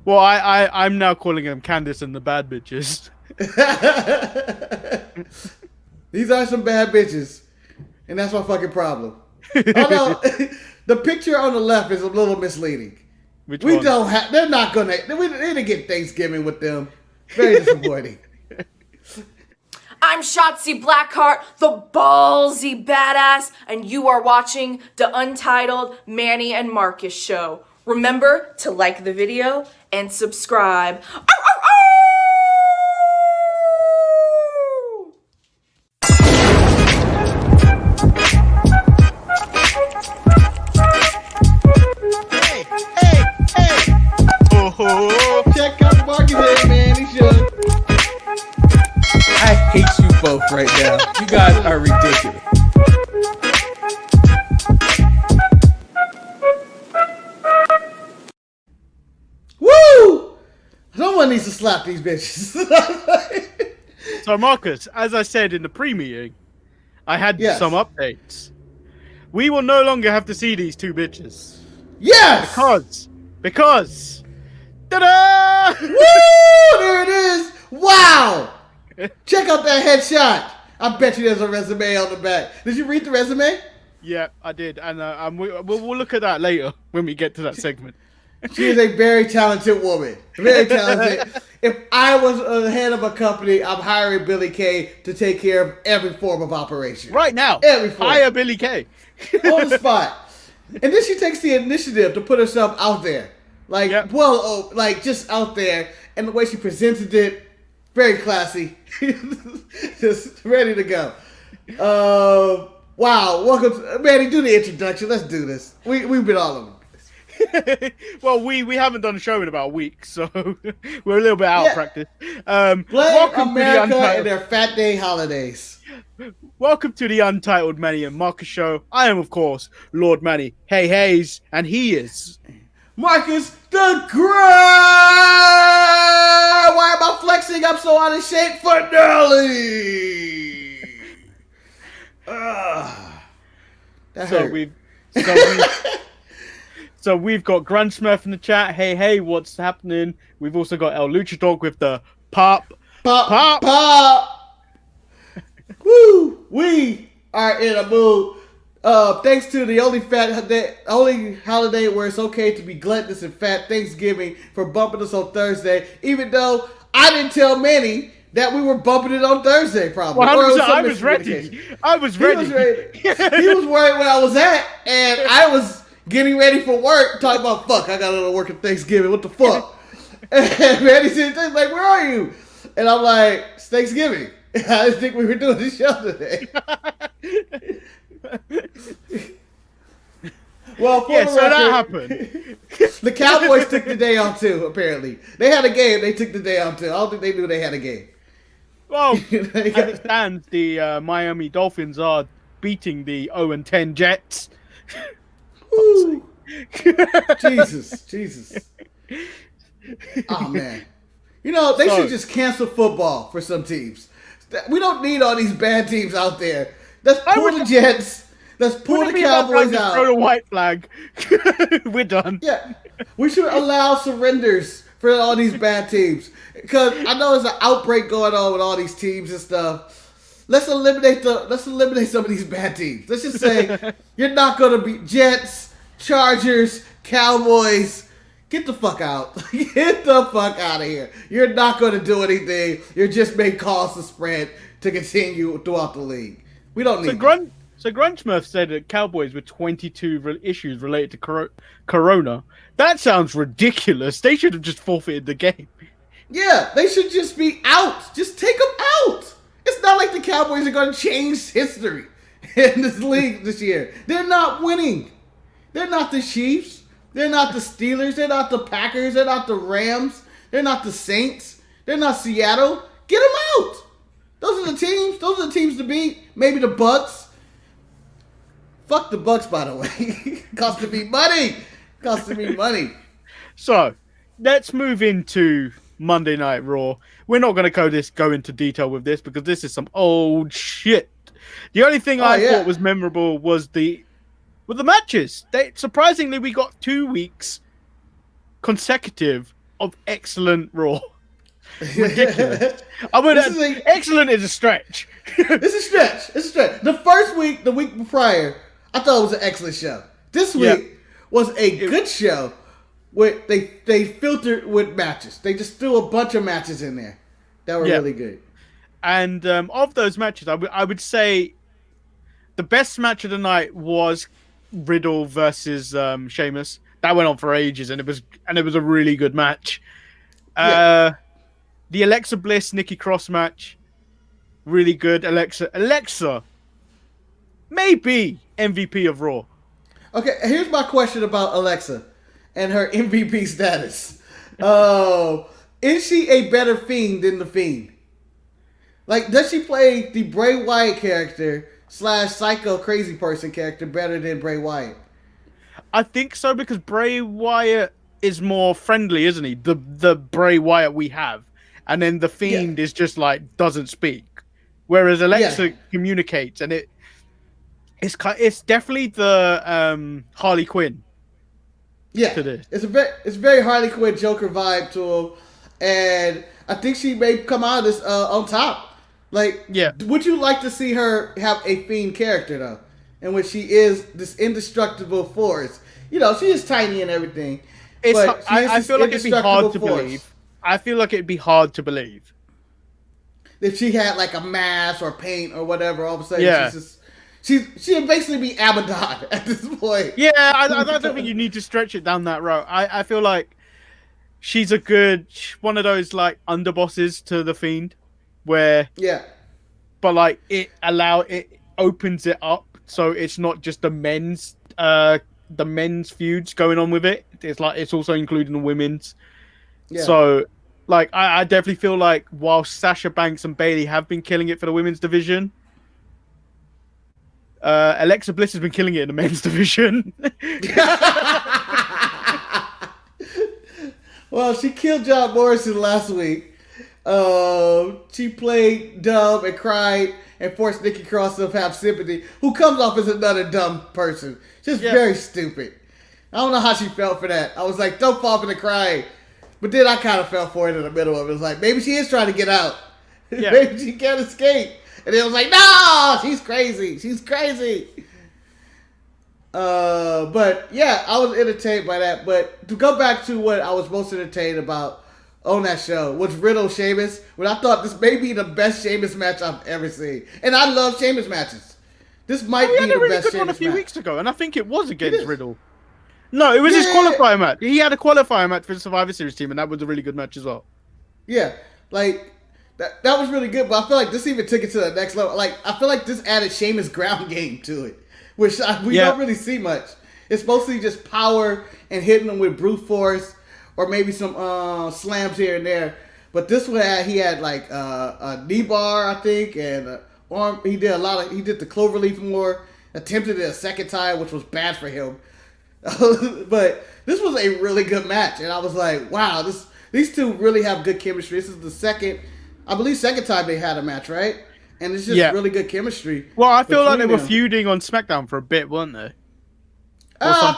Well, I'm now calling them Candice and the bad bitches. These are some bad bitches, and that's my fucking problem. Although the picture on the left is a little misleading. Which one? Don't have. They're not gonna. They didn't get Thanksgiving with them. Very disappointing. I'm Shotzi Blackheart, the ballsy badass, and you are watching the Untitled Manny and Marcus show. Remember to like the video and subscribe. Ow, ow, ow! Hey! Oh, Check out the Marcus here, man. He should. I hate you both right now. You guys are ridiculous. Woo! Someone needs to slap these bitches. So, Marcus, as I said in the pre-meeting, I had some updates. We will no longer have to see these two bitches. Yes! Because... Ta-da! Woo! There it is! Wow! Check out that headshot. I bet you there's a resume on the back. Did you read the resume? Yeah, I did. And we'll look at that later when we get to that segment. She is a very talented woman. Very talented. If I was the head of a company, I'm hiring Billy Kay to take care of every form of operation. Right now. Every form. Hire Billy Kay. On the spot. And then she takes the initiative to put herself out there. Like, like just out there. And the way she presented it, very classy. Just ready to go. Wow. Welcome to, Manny, do the introduction. Let's do this. We've been all over. Well, we haven't done a show in about a week, so we're a little bit out of practice. Welcome America and their Fat Day holidays. Welcome to the Untitled Manny and Marcus show. I am, of course, Lord Manny. Hey, Hayes, and he is... Marcus the Great! Why am I flexing? I'm so out of shape for Nelly! So we've got Grand Smurf in the chat. Hey, what's happening? We've also got El Lucha Dog with the pop. Woo! We are in a mood. Thanks to the only holiday where it's okay to be gluttonous and fat, Thanksgiving, for bumping us on Thursday. Even though I didn't tell Manny that we were bumping it on Thursday, probably. Well, I was ready. I was ready. He was worried where I was at, and I was getting ready for work, talking about, fuck, I got to work at Thanksgiving. What the fuck? And Manny said, like, where are you? And I'm like, it's Thanksgiving. I didn't think we were doing this show today. Well, for the record, that happened. The Cowboys took the day off too, apparently. They had a game, they took the day off too. I don't think they knew they had a game. Well, as it stands, the Miami Dolphins are beating the 0-10 Jets. Jesus. Oh, man. You know, they should just cancel football for some teams. We don't need all these bad teams out there. Let's pull the Jets. Let's pull the Cowboys out. Throw the white flag. We're done. Yeah. We should allow surrenders for all these bad teams. Because I know there's an outbreak going on with all these teams and stuff. Let's eliminate some of these bad teams. Let's just say you're not going to beat Jets, Chargers, Cowboys. Get the fuck out. Get the fuck out of here. You're not going to do anything. You're just making calls to spread to continue throughout the league. We don't need So Grunchmurph said that Cowboys were 22 issues related to Corona. That sounds ridiculous. They should have just forfeited the game. Yeah, they should just be out. Just take them out. It's not like the Cowboys are going to change history in this league this year. They're not winning. They're not the Chiefs. They're not the Steelers. They're not the Packers. They're not the Rams. They're not the Saints. They're not Seattle. Get them out. Those are the teams. Those are the teams to beat. Maybe the Bucks. Fuck the Bucks, by the way. Costing me money. Costing me money. So, let's move into Monday Night Raw. We're not going to go into detail with this because this is some old shit. The only thing I thought was memorable was the matches. Surprisingly, we got 2 weeks consecutive of excellent Raw. Ridiculous. Excellent is a stretch. It's a stretch. It's a stretch. The first week, the week prior, I thought it was an excellent show. This week was a good show. Where they filtered with matches. They just threw a bunch of matches in there that were really good. And of those matches, I would say the best match of the night was Riddle versus Sheamus. That went on for ages, and it was a really good match. The Alexa Bliss Nikki Cross match, really good. Alexa may be MVP of Raw. Okay, here's my question about Alexa and her MVP status. Is she a better Fiend than the Fiend? Like, does she play the Bray Wyatt character / psycho crazy person character better than Bray Wyatt? I think so, because Bray Wyatt is more friendly, isn't he? The Bray Wyatt we have. And then the Fiend is just like, doesn't speak. Whereas Alexa communicates, and it's definitely the Harley Quinn. Yeah, to this. It's very Harley Quinn Joker vibe to him, and I think she may come out of this on top. Like, would you like to see her have a Fiend character though, in which she is this indestructible force? You know, she is tiny and everything. I feel like it'd be hard to believe. I feel like it'd be hard to believe if she had like a mask or paint or whatever. All of a sudden, she'd basically be Abaddon at this point. Yeah, I don't think you need to stretch it down that road. I feel like she's a good one of those like underbosses to the Fiend, where but like it opens it up so it's not just the men's feuds going on with it. It's like it's also including the women's. Yeah. So like I definitely feel like while Sasha Banks and Bayley have been killing it for the women's division, Alexa Bliss has been killing it in the men's division. Well, she killed John Morrison last week. She played dumb and cried and forced Nikki Cross to have sympathy, who comes off as another dumb person. Just very stupid. I don't know how she felt for that. I was like, don't fall for the crying. But then I kind of fell for it in the middle of it. It was like, maybe she is trying to get out. Yeah. Maybe she can't escape. And it was like, no, she's crazy. She's crazy. But yeah, I was entertained by that. But to go back to what I was most entertained about on that show was Riddle Sheamus, when I thought this may be the best Sheamus match I've ever seen. And I love Sheamus matches. This might be the best Sheamus match. He had a really good one a few weeks ago, and I think it was against Riddle. No, it was his qualifier match. He had a qualifier match for the Survivor Series team, and that was a really good match as well. Yeah, like that was really good. But I feel like this even took it to the next level. Like I feel like this added Sheamus' ground game to it, which we don't really see much. It's mostly just power and hitting them with brute force, or maybe some slams here and there. But this one he had like a knee bar, I think, and arm. He did the cloverleaf more. Attempted it a second time, which was bad for him. But this was a really good match, and I was like, wow, these two really have good chemistry. This is the second time they had a match, right? And it's just really good chemistry. Well, I feel like they were feuding on Smackdown for a bit, weren't they? I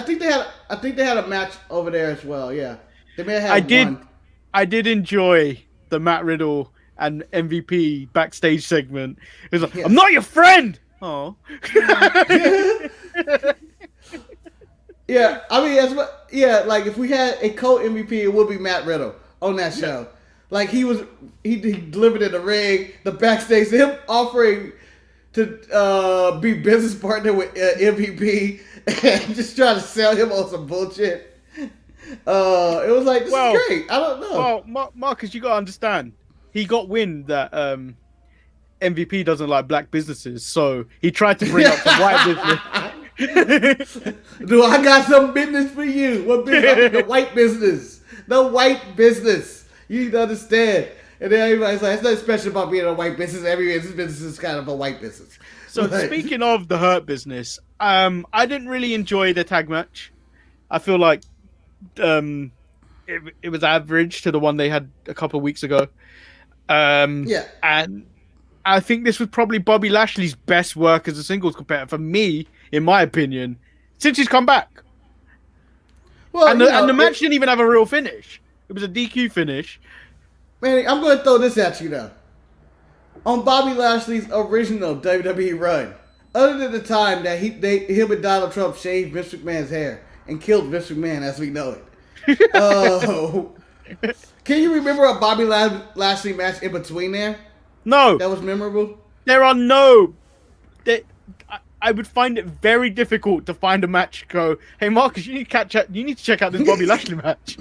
think they had a match over there as well. Yeah, they may have had one. I did enjoy the Matt Riddle and MVP backstage segment. It was like, I'm not your friend. Oh. Yeah, I mean, like if we had a co-MVP, it would be Matt Riddle on that show. Like he delivered in the ring, the backstage, him offering to be business partner with MVP and just trying to sell him on some bullshit. It was like, this is great. I don't know. Well, Marcus, you gotta understand, he got wind that MVP doesn't like black businesses, so he tried to bring up some white business. Do I got some business for you? What business? The white business. The white business. You need to understand. And then everybody's like, it's nothing special about being a white business. Every business is kind of a white business. So speaking of the Hurt Business, I didn't really enjoy the tag match. I feel like it was average to the one they had a couple of weeks ago. And I think this was probably Bobby Lashley's best work as a singles competitor for me, in my opinion, since he's come back. Well, and the match didn't even have a real finish. It was a DQ finish. Manny, I'm going to throw this at you though. On Bobby Lashley's original WWE run, other than the time that him and Donald Trump shaved Vince McMahon's hair and killed Vince McMahon as we know it. Can you remember a Bobby Lashley match in between there? No. That was memorable? There are no... I would find it very difficult to find a match go, hey Marcus, you need to check out this Bobby Lashley match.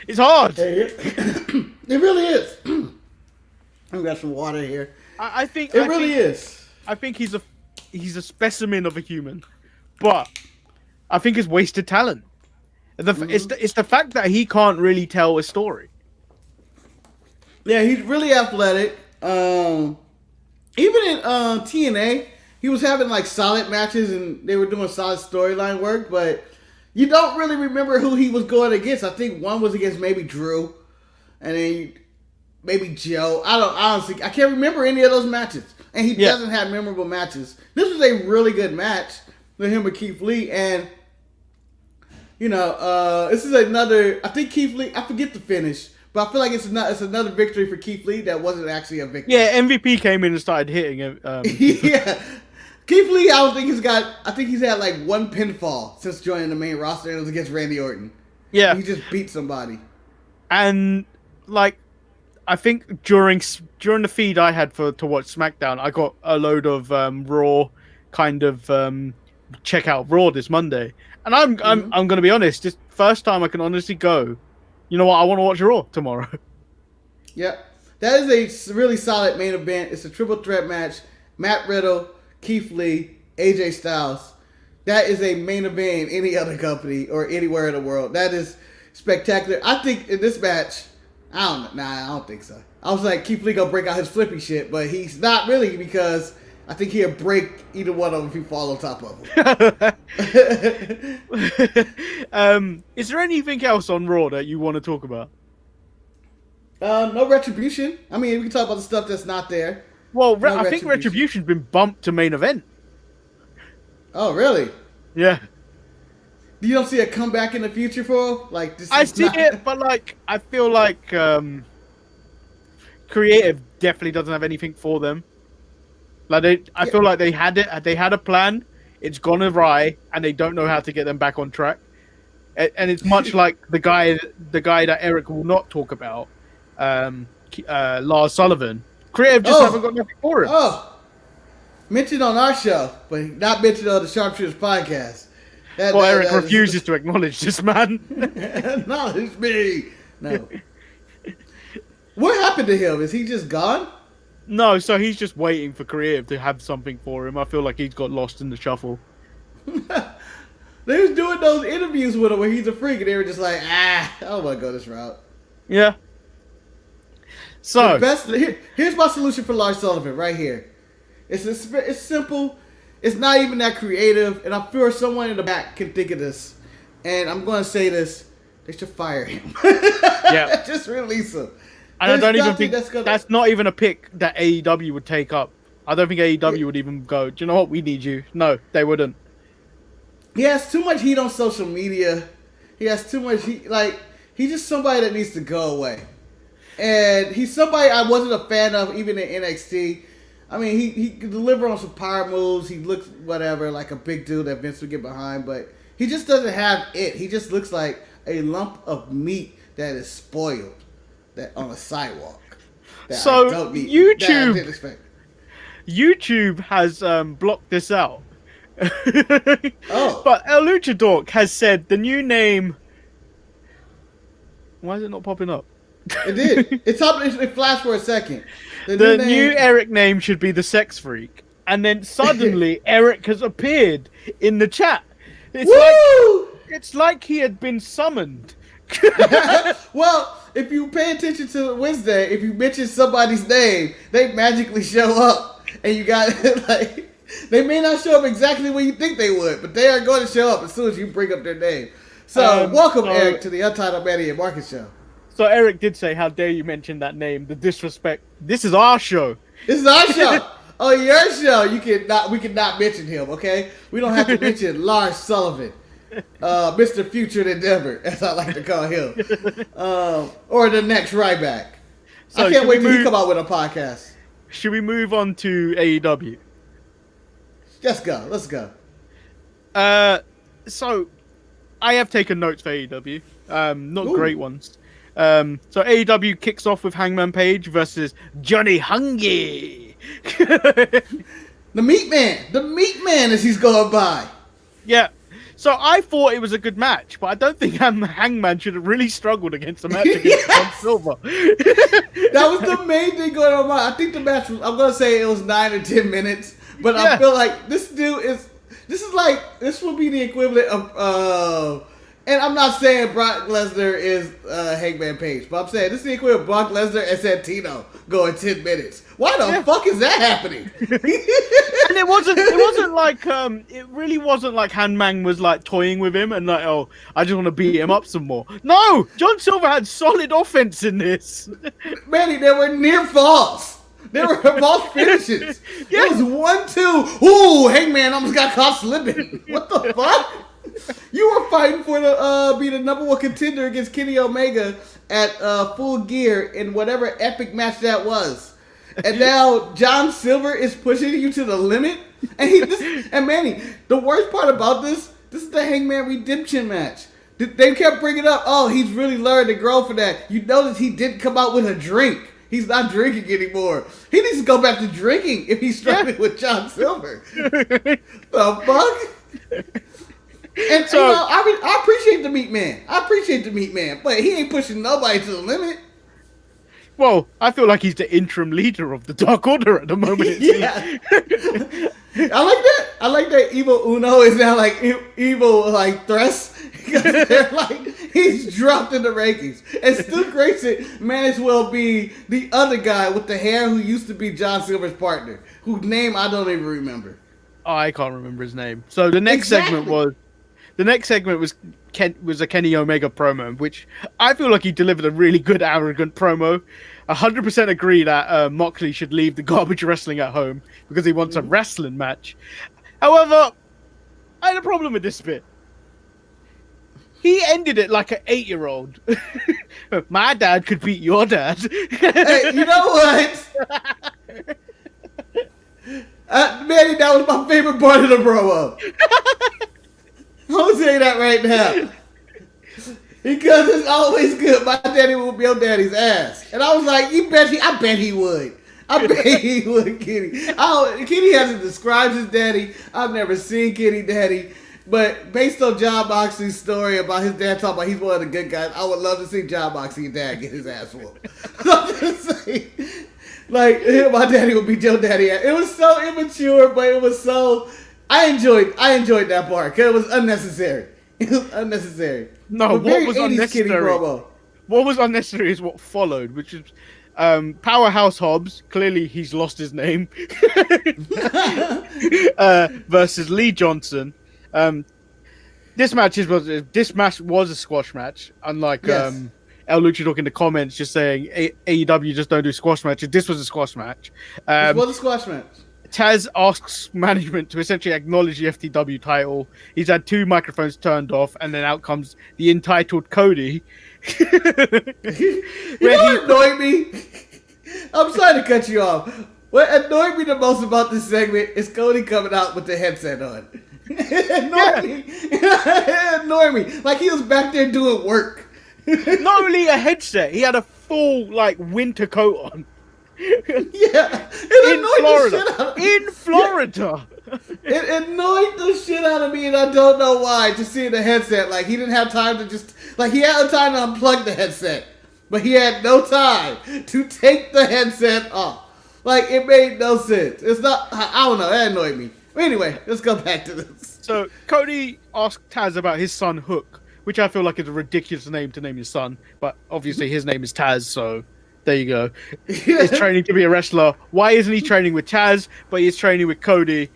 It's hard. It really is. I've got some water here. I think it really is. I think he's a specimen of a human, but I think it's wasted talent. It's the fact that he can't really tell a story. Yeah, he's really athletic. Even in TNA, he was having like solid matches and they were doing solid storyline work, but you don't really remember who he was going against. I think one was against maybe Drew, and then maybe Joe. I can't remember any of those matches. And he doesn't have memorable matches. This was a really good match with him and Keith Lee, and this is another. I think Keith Lee. I forget the finish. But I feel like it's another victory for Keith Lee that wasn't actually a victory. Yeah, MVP came in and started hitting him. Yeah. Keith Lee, I think he's had like one pinfall since joining the main roster, and it was against Randy Orton. Yeah. He just beat somebody. And, like, I think during the feed I had to watch SmackDown, I got a load of Raw kind of check out Raw this Monday. And I'm going to be honest, this first time I can honestly go, you know what, I want to watch Raw tomorrow. Yeah. That is a really solid main event. It's a triple threat match. Matt Riddle, Keith Lee, AJ Styles. That is a main event in any other company or anywhere in the world. That is spectacular. I think in this match, I don't think so. I was like, Keith Lee gonna break out his flippy shit, but he's not really, because I think he'll break either one of them if he fall on top of them. Is there anything else on Raw that you want to talk about? No Retribution. I mean, we can talk about the stuff that's not there. Well, I think Retribution's been bumped to main event. Oh, really? Yeah. You don't see a comeback in the future for him? Like, this I see it, but like, I feel like creative definitely doesn't have anything for them. Like I feel like they had a plan. It's gone awry, and they don't know how to get them back on track. And it's much like the guy that Eric will not talk about, Lars Sullivan. Creative just haven't got nothing for him. Oh, mentioned on our show, but not mentioned on the Sharpshooters podcast. Eric refuses to acknowledge this man. Acknowledge me. No. What happened to him? Is he just gone? No, so he's just waiting for creative to have something for him. I feel like he's got lost in the shuffle. They was doing those interviews with him where he's a freak, and they were just like, I don't want to go this route. Yeah. So here's my solution for Lars Sullivan right here. It's simple. It's not even that creative, and I'm sure someone in the back can think of this. And I'm going to say this: they should fire him. Yeah, just release him. And I don't even think that's not even a pick that AEW would take up. I don't think AEW would even go, do you know what, we need you. No, they wouldn't. He has too much heat on social media. He has too much heat. Like, he's just somebody that needs to go away. And he's somebody I wasn't a fan of even in NXT. I mean, he can deliver on some power moves. He looks, whatever, like a big dude that Vince would get behind. But he just doesn't have it. He just looks like a lump of meat that is spoiled on a sidewalk. So YouTube has blocked this out. Oh. But El Luchador has said the new name... Why is it not popping up? It did. It flashed for a second. The new Eric name should be the Sex Freak. And then suddenly Eric has appeared in the chat. It's like he had been summoned. Well, if you pay attention to Wednesday, if you mention somebody's name, they magically show up. And you got, like, they may not show up exactly where you think they would, but they are going to show up as soon as you bring up their name. So, welcome, Eric, to the Untitled Manny and Marcus show. So Eric did say, how dare you mention that name, the disrespect. This is our show. This is our show. Oh, your show. We cannot mention him, okay? We don't have to mention Lars Sullivan. Mr. Future Endeavor, as I like to call him, or the next Ryback. So I can't wait till he come out with a podcast. Should we move on to AEW? Let's go. So I have taken notes for AEW. Not great ones. So AEW kicks off with Hangman Page versus Johnny Hungy. The Meat Man as he's going by. Yeah. So I thought it was a good match, but I don't think Hangman should have really struggled against a match against John Silver. That was the main thing going on. I think the match was, I'm going to say it was 9 or 10 minutes, but I feel like this would be the equivalent of, and I'm not saying Brock Lesnar is Hangman Page, but I'm saying this is the equivalent of Brock Lesnar and Santino going 10 minutes. Why the fuck is that happening? And it wasn't like it really wasn't like Hangman was like toying with him and like, oh, I just want to beat him up some more. No, John Silver had solid offense in this. Manny, there were near falls. There were false finishes. Yeah. It was 1-2. Ooh, Hangman almost got caught slipping. What the fuck? You were fighting for the be the number one contender against Kenny Omega at Full Gear in whatever epic match that was. And now John Silver is pushing you to the limit. And Manny, the worst part about this is the Hangman Redemption match. They kept bringing up, oh, he's really learned to grow for that. You notice he didn't come out with a drink. He's not drinking anymore. He needs to go back to drinking if he's struggling with John Silver. The fuck? And so, I appreciate the Meat Man. But he ain't pushing nobody to the limit. Well, I feel like he's the interim leader of the Dark Order at the moment. Yeah. I like that Evil Uno is now like evil like Thrust. Because they're like, he's dropped in the rankings. And Stu Grayson may as well be the other guy with the hair who used to be John Silver's partner, whose name I don't even remember. Oh, I can't remember his name. So the next segment was a Kenny Omega promo, which I feel like he delivered a really good, arrogant promo. 100% agree that Moxley should leave the garbage wrestling at home because he wants a wrestling match. However, I had a problem with this bit. He ended it like an 8-year-old. My dad could beat your dad. Hey, you know what? Manny, that was my favorite part of the promo. I'm going to say that right now. Because it's always good. My daddy will be on daddy's ass. And I was like, I bet he would. I bet he would, Kenny. Kenny hasn't described his daddy. I've never seen Kenny daddy. But based on Jon Moxley's story about his dad talking about he's one of the good guys, I would love to see Jon Moxley's dad get his ass whooped. I'm just saying. Like, my daddy would be Joe Daddy. It was so immature, but it was so... I enjoyed that part because it was unnecessary. It was unnecessary. No, what was unnecessary? What was unnecessary is what followed, which is Powerhouse Hobbs. Clearly, he's lost his name. Versus Lee Johnson. This match was a squash match. Unlike El Luchador in the comments just saying AEW just don't do squash matches. This was a squash match. This was a squash match. Taz asks management to essentially acknowledge the FTW title. He's had 2 microphones turned off, and then out comes the entitled Cody. You know what annoyed me? I'm sorry to cut you off. What annoyed me the most about this segment is Cody coming out with the headset on. It annoyed me. Like he was back there doing work. Not only a headset, he had a full winter coat on. Yeah, in Florida. It annoyed the shit out of me, and I don't know why. Just seeing the headset, like he didn't have time to he had time to unplug the headset, but he had no time to take the headset off. Like it made no sense. It's not. I don't know. That annoyed me. Anyway, let's go back to this. So Cody asked Taz about his son Hook, which I feel like is a ridiculous name to name your son, but obviously his name is Taz, so. There you go. He's training to be a wrestler. Why isn't he training with Taz, but he's training with Cody,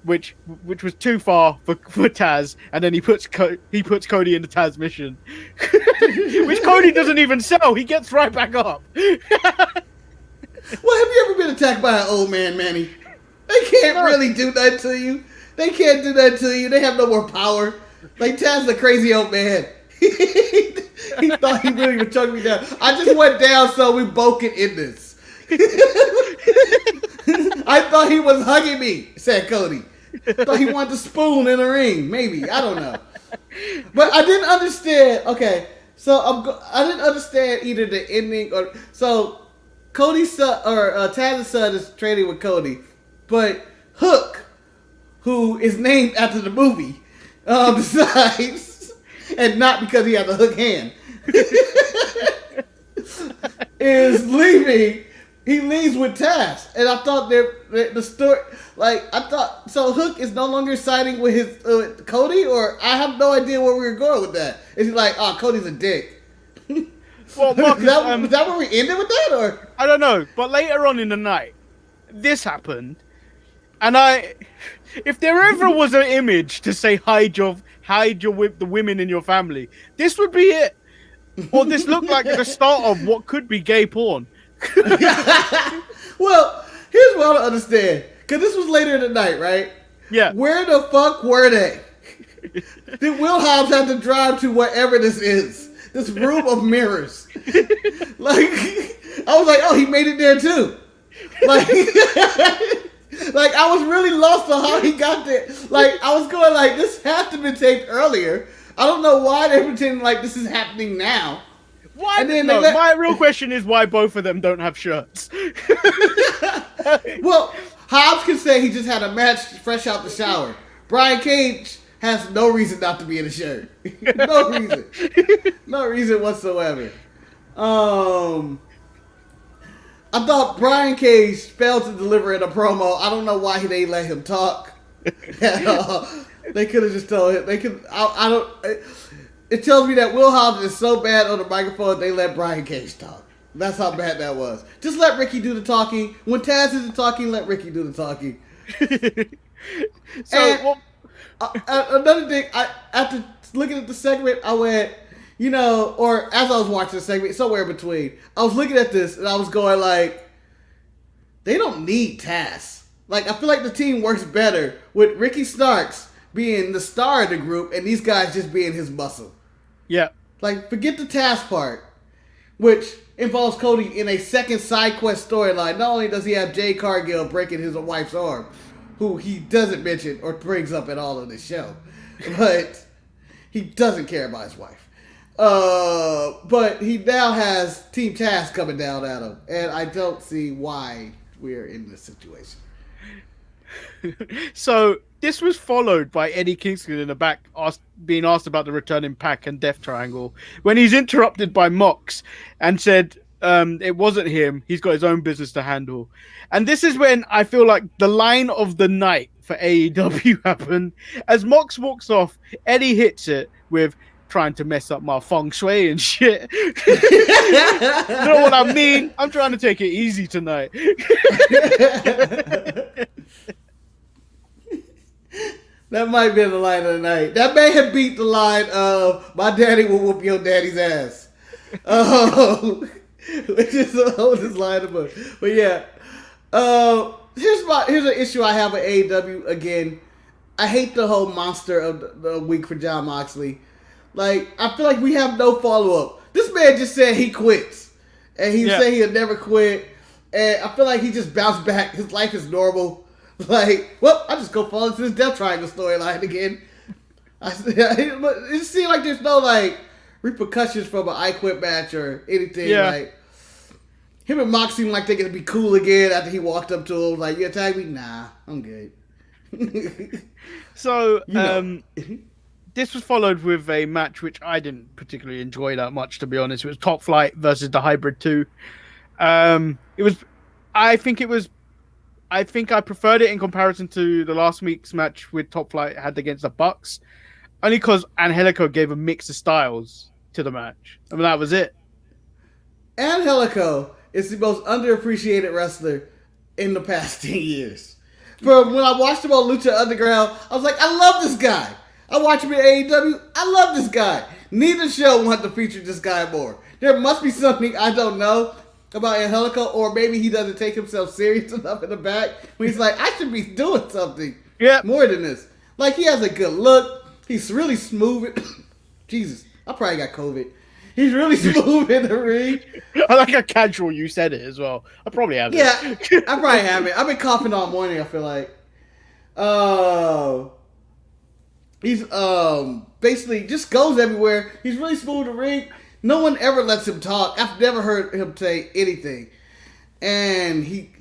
which was too far for Taz, and then he puts Cody in the Tazmission, which Cody doesn't even sell. He gets right back up. Well, have you ever been attacked by an old man, Manny? They can't really do that to you. They can't do that to you. They have no more power. Like Taz, the crazy old man. He thought he really would choke me down. I just went down so we both could end this. I thought he was hugging me, said Cody. Thought he wanted to spoon in the ring. Maybe. I don't know. But I didn't understand. Okay. So I didn't understand either the ending or... So Cody's son, or Taz's son is training with Cody. But Hook, who is named after the movie, decides, and not because he had the hook hand, is leaving. He leaves with Taz, and I thought the story, so Hook is no longer siding with his Cody, or I have no idea where we were going with that. Is he like, oh, Cody's a dick? Well, Marcus, is that where we ended with that, or I don't know. But later on in the night, this happened, and if there ever was an image to say hide the women in your family, this would be it. Or this looked like the start of what could be gay porn. Well, here's what I don't understand. Because this was later in the night, right? Yeah. Where the fuck were they? Did Will Hobbs have to drive to wherever this is? This room of mirrors. Like, I was like, oh, he made it there too. Like, like I was really lost on how he got there. Like, I was going like, this had to be taped earlier. I don't know why they're pretending like this is happening now. Why? And then my real question is why both of them don't have shirts. Well, Hobbs can say he just had a match fresh out the shower. Brian Cage has no reason not to be in a shirt. No reason. No reason whatsoever. I thought Brian Cage failed to deliver in a promo. I don't know why they let him talk at all. They could have just told him. They could. I don't. It tells me that Will Hobbs is so bad on the microphone they let Brian Cage talk. That's how bad that was. Just let Ricky do the talking. When Taz isn't talking, let Ricky do the talking. Another thing, after looking at the segment, I went, or as I was watching the segment, somewhere in between, I was looking at this and I was going like, they don't need Taz. Like, I feel like the team works better with Ricky Starks being the star of the group and these guys just being his muscle. Yeah. Like, forget the Taz part, which involves Cody in a second side quest storyline. Not only does he have Jay Cargill breaking his wife's arm, who he doesn't mention or brings up at all in the show, but he doesn't care about his wife. But he now has Team Taz coming down at him, and I don't see why we're in this situation. So this was followed by Eddie Kingston in the back being asked about the returning Pac and Death Triangle when he's interrupted by Mox and said it wasn't him. He's got his own business to handle. And this is when I feel like the line of the night for AEW happened. As Mox walks off, Eddie hits it with trying to mess up my feng shui and shit. You know what I mean? I'm trying to take it easy tonight. That might be the line of the night. That may have beat the line of "My daddy will whoop your daddy's ass," which is the oldest line of the book. But yeah, here's an issue I have with AEW again. I hate the whole monster of the week for Jon Moxley. Like, I feel like we have no follow up. This man just said he quits, and he said he'll never quit. And I feel like he just bounced back. His life is normal. Like, well, I just go fall into this Death Triangle storyline again. It seems like there's no, like, repercussions from an I Quit match or anything. Yeah. Like, him and Mox seem like they're going to be cool again after he walked up to him. Like, you attack me? Nah, I'm good. So, this was followed with a match which I didn't particularly enjoy that much, to be honest. It was Top Flight versus the Hybrid 2. I think I preferred it in comparison to the last week's match with Top Flight had against the Bucks, only because Angelico gave a mix of styles to the match. I mean, that was it. Angelico is the most underappreciated wrestler in the past 10 years. From when I watched him on Lucha Underground, I was like, I love this guy. I watch him in AEW. I love this guy. Neither show want to feature this guy more. There must be something I don't know about Angelico, or maybe he doesn't take himself serious enough in the back when he's like, I should be doing something more than this. Like, he has a good look. He's really smooth. Jesus, I probably got COVID. He's really smooth in the ring. I like how casual you said it as well. I probably have it. Yeah, I probably have it. I've been coughing all morning, I feel like. He's basically just goes everywhere. He's really smooth in the ring. No one ever lets him talk. I've never heard him say anything. And he,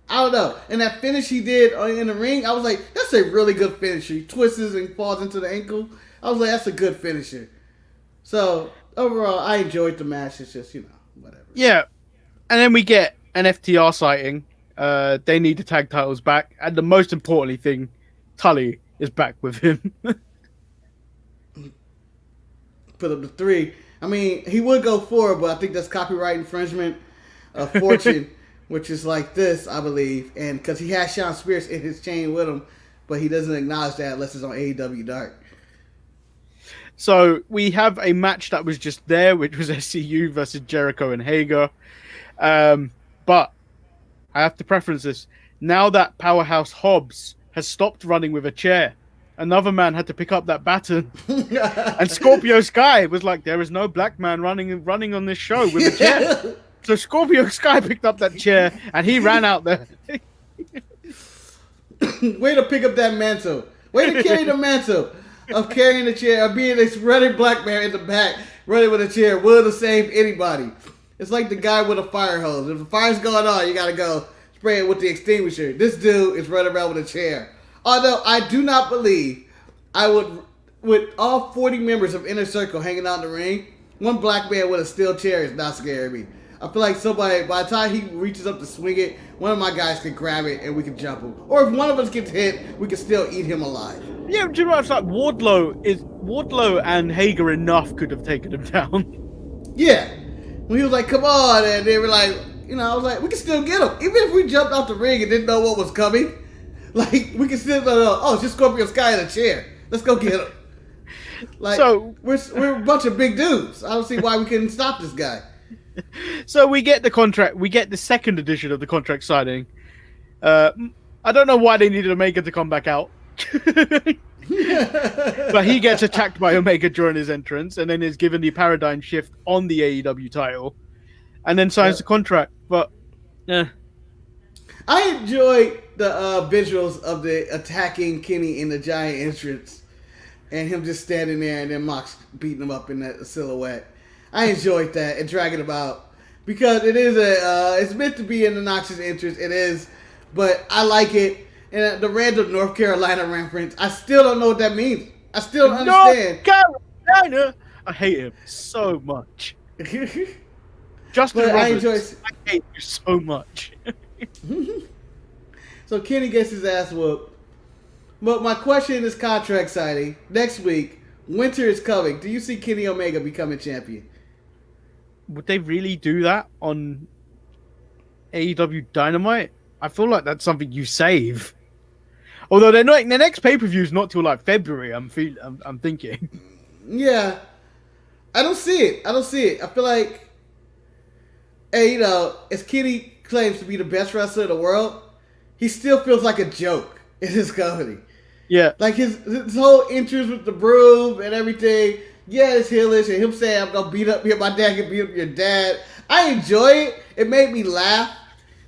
I don't know. And that finish he did in the ring, I was like, that's a really good finisher. He twists and falls into the ankle. I was like, that's a good finisher. So, overall, I enjoyed the match. It's just, whatever. Yeah. And then we get an FTR sighting. They need the tag titles back. And the most importantly thing, Tully is back with him. Put up the 3. I mean, he would go 4, but I think that's copyright infringement of Fortune, which is like this, I believe. And because he has Sean Spears in his chain with him, but he doesn't acknowledge that unless it's on AEW Dark. So we have a match that was just there, which was SCU versus Jericho and Hager. But I have to preference this. Now that Powerhouse Hobbs has stopped running with a chair, another man had to pick up that baton. And Scorpio Sky was like, there is no black man running on this show with a chair. So Scorpio Sky picked up that chair and he ran out there. Way to pick up that mantle. Way to carry the mantle of carrying the chair, of being this running black man in the back, running with a chair, willing to save anybody. It's like the guy with a fire hose. If the fire's going on, you gotta go spray it with the extinguisher. This dude is running around with a chair. Although I do not believe I would, with all 40 members of Inner Circle hanging out in the ring, one black man with a steel chair is not scaring me. I feel like somebody, by the time he reaches up to swing it, one of my guys can grab it and we can jump him. Or if one of us gets hit, we can still eat him alive. Yeah, do you know what? It's like Wardlow and Hager enough could have taken him down. Yeah. When he was like, come on, and they were like, I was like, we can still get him. Even if we jumped off the ring and didn't know what was coming, like, we can still know, oh, it's just Scorpio Sky in a chair. Let's go get him. Like, so, we're a bunch of big dudes. I don't see why we couldn't stop this guy. So we get the contract. We get the second edition of the contract signing. I don't know why they needed Omega to come back out. But he gets attacked by Omega during his entrance and then is given the paradigm shift on the AEW title and then signs the contract. But I enjoyed the visuals of the attacking Kenny in the giant entrance and him just standing there and then Mox beating him up in that silhouette. I enjoyed that and dragging him out because it is it's meant to be in the Nox's interest. It is, but I like it. And the random North Carolina reference, I still don't know what that means. I still don't understand. North Carolina! I hate him so much. Justin Roberts, I hate you so much. So Kenny gets his ass whooped. But my question in this contract signing, next week, winter is coming. Do you see Kenny Omega becoming champion? Would they really do that on AEW Dynamite? I feel like that's something you save. Although the next pay-per-view is not till like February, I'm thinking. Yeah. I don't see it. I feel like, hey, as Kenny claims to be the best wrestler in the world, he still feels like a joke in his company. Yeah. Like his whole interest with the broom and everything. Yeah, it's heelish, and him saying, I'm going to beat up my dad can beat up your dad. I enjoy it. It made me laugh.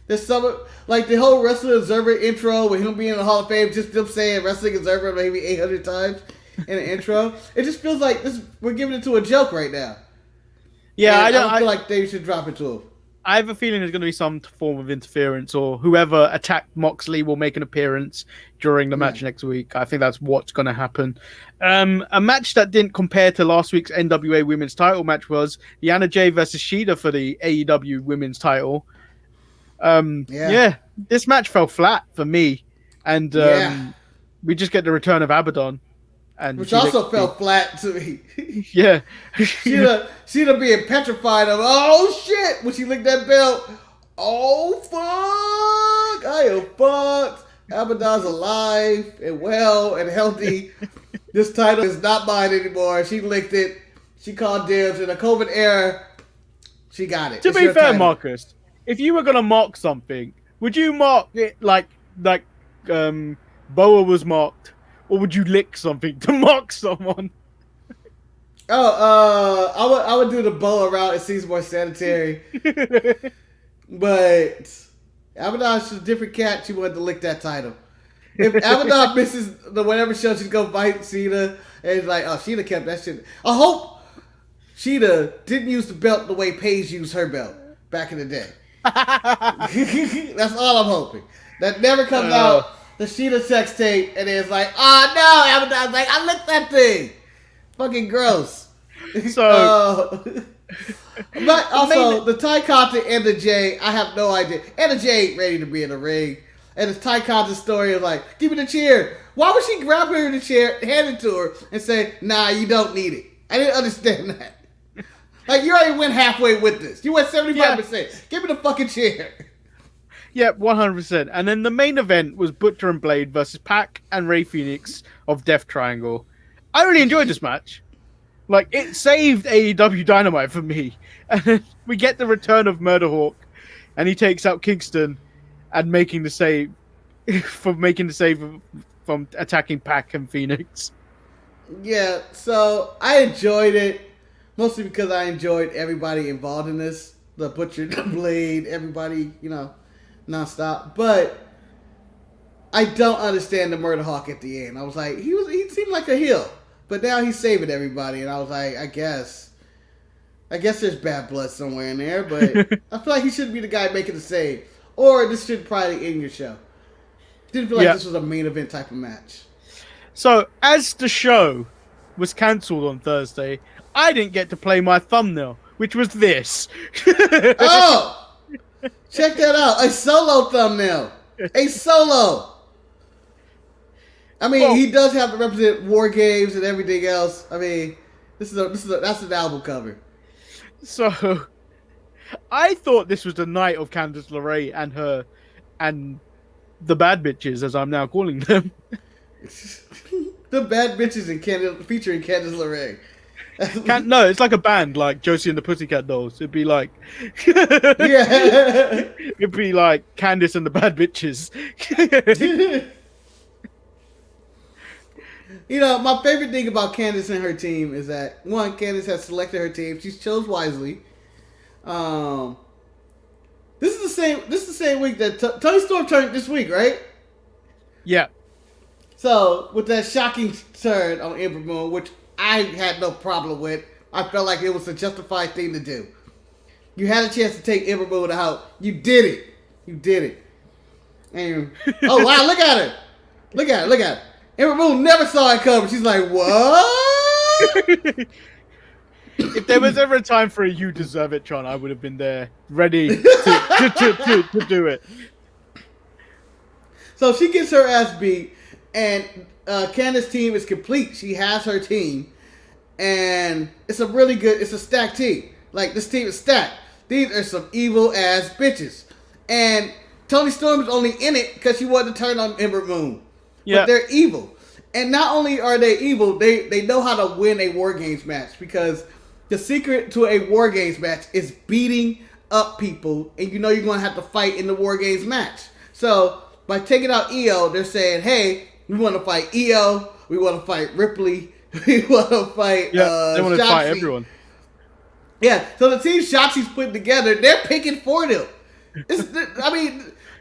There's some, like the whole Wrestling Observer intro with him being in the Hall of Fame, just them saying Wrestling Observer maybe 800 times in the intro. It just feels like we're giving it to a joke right now. Yeah, I don't feel like they should drop it to him. I have a feeling there's going to be some form of interference, or whoever attacked Moxley will make an appearance during the match next week. I think that's what's going to happen. A match that didn't compare to last week's NWA Women's title match was Yana Jay versus Shida for the AEW Women's title. This match fell flat for me, and we just get the return of Abaddon, and which also fell flat to me. Yeah, She'd being petrified of shit when she licked that belt. Oh fuck! I am fucked. Abaddon's alive and well and healthy. This title is not mine anymore. She licked it. She called dibs in a COVID era. She got it. To be fair, Marcus, if you were gonna mock something, would you mock it like Boa was mocked or would you lick something to mock someone? I would do the bow around. It seems more sanitary. But Abaddon's a different cat. She wanted to lick that title. If Abaddon misses the whatever show, she's gonna fight Sheena, and it's like, oh, Sheena kept that shit. I hope Sheena didn't use the belt the way Paige used her belt back in the day. That's all I'm hoping. That never comes out. The Sheena sex tape, and it's like, oh no, Abaddon's like, I licked that thing. Fucking gross. So, but also the Ty Conti and the Jay, I have no idea. And the Jay ain't ready to be in the ring. And the Ty Conti story is like, give me the chair. Why would she grab her in the chair, hand it to her, and say, nah, you don't need it? I didn't understand that. Like, you already went halfway with this. You went 75%. Yeah. Give me the fucking chair. Yeah, 100%. And then the main event was Butcher and Blade versus Pac and Rey Fenix of Death Triangle. I really enjoyed this match. Like, it saved AEW Dynamite for me. And then we get the return of Murderhawk, and he takes out Kingston and making the save from attacking Pac and Phoenix. Yeah, so I enjoyed it, mostly because I enjoyed everybody involved in this. The Butcher, the Blade, everybody, nonstop. But I don't understand the Murderhawk at the end. I was like, he seemed like a heel. But now he's saving everybody, and I was like, I guess there's bad blood somewhere in there, but I feel like he shouldn't be the guy making the save. Or this should probably end your show. Didn't feel like this was a main event type of match. So, as the show was cancelled on Thursday, I didn't get to play my thumbnail, which was this. Oh! Check that out. A solo thumbnail. A solo. I mean, he does have to represent War Games and everything else. I mean, that's an album cover. So, I thought this was the night of Candice LeRae and the bad bitches, as I'm now calling them. The bad bitches featuring Candice LeRae. No, it's like a band, like Josie and the Pussycat Dolls. It'd be like, yeah, it'd be like Candice and the bad bitches. My favorite thing about Candice and her team is that, one, Candice has selected her team. She chose wisely. This is the same week that Tony Storm turned this week, right? Yeah. So, with that shocking turn on Ember Moon, which I had no problem with, I felt like it was a justified thing to do. You had a chance to take Ember Moon out. You did it. And, oh, wow, look at her. Look at her. Ember Moon never saw it coming. She's like, what? If there was ever a time for a "you deserve it" chant, I would have been there, ready to do it. So she gets her ass beat, and Candice's team is complete. She has her team, and it's a stacked team. Like, this team is stacked. These are some evil ass bitches. And Toni Storm is only in it because she wanted to turn on Ember Moon. Yeah. But they're evil. And not only are they evil, they know how to win a War Games match, because the secret to a War Games match is beating up people, and you're going to have to fight in the War Games match. So, by taking out EO, they're saying, hey, we want to fight EO, we want to fight Ripley, we want to fight they want to fight everyone. Yeah, so the team Shotzi's putting together, they're picking for them.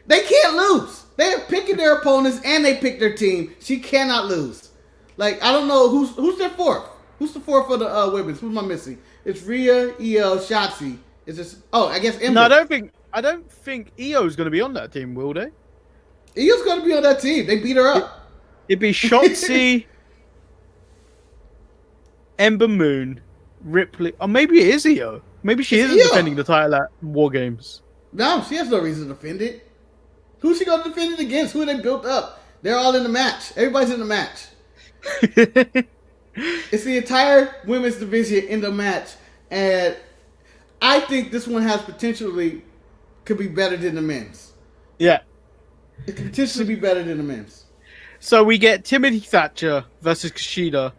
They can't lose. They're picking their opponents, and they pick their team. She cannot lose. Like, I don't know who's their fourth. Who's the fourth for the women's? Who am I missing? It's Rhea, Io, Shotzi. It's just I guess Ember. No, I don't think Io's going to be on that team, will they? Io's going to be on that team. They beat her up. It'd be Shotzi, Ember Moon, Ripley. Or maybe it is Io. Maybe she isn't defending the title at War Games. No, she has no reason to defend it. Who's she going to defend it against? Who are they built up? They're all in the match. Everybody's in the match. It's the entire women's division in the match, and I think this one could be better than the men's. Yeah. It could potentially be better than the men's. So we get Timothy Thatcher versus Kushida.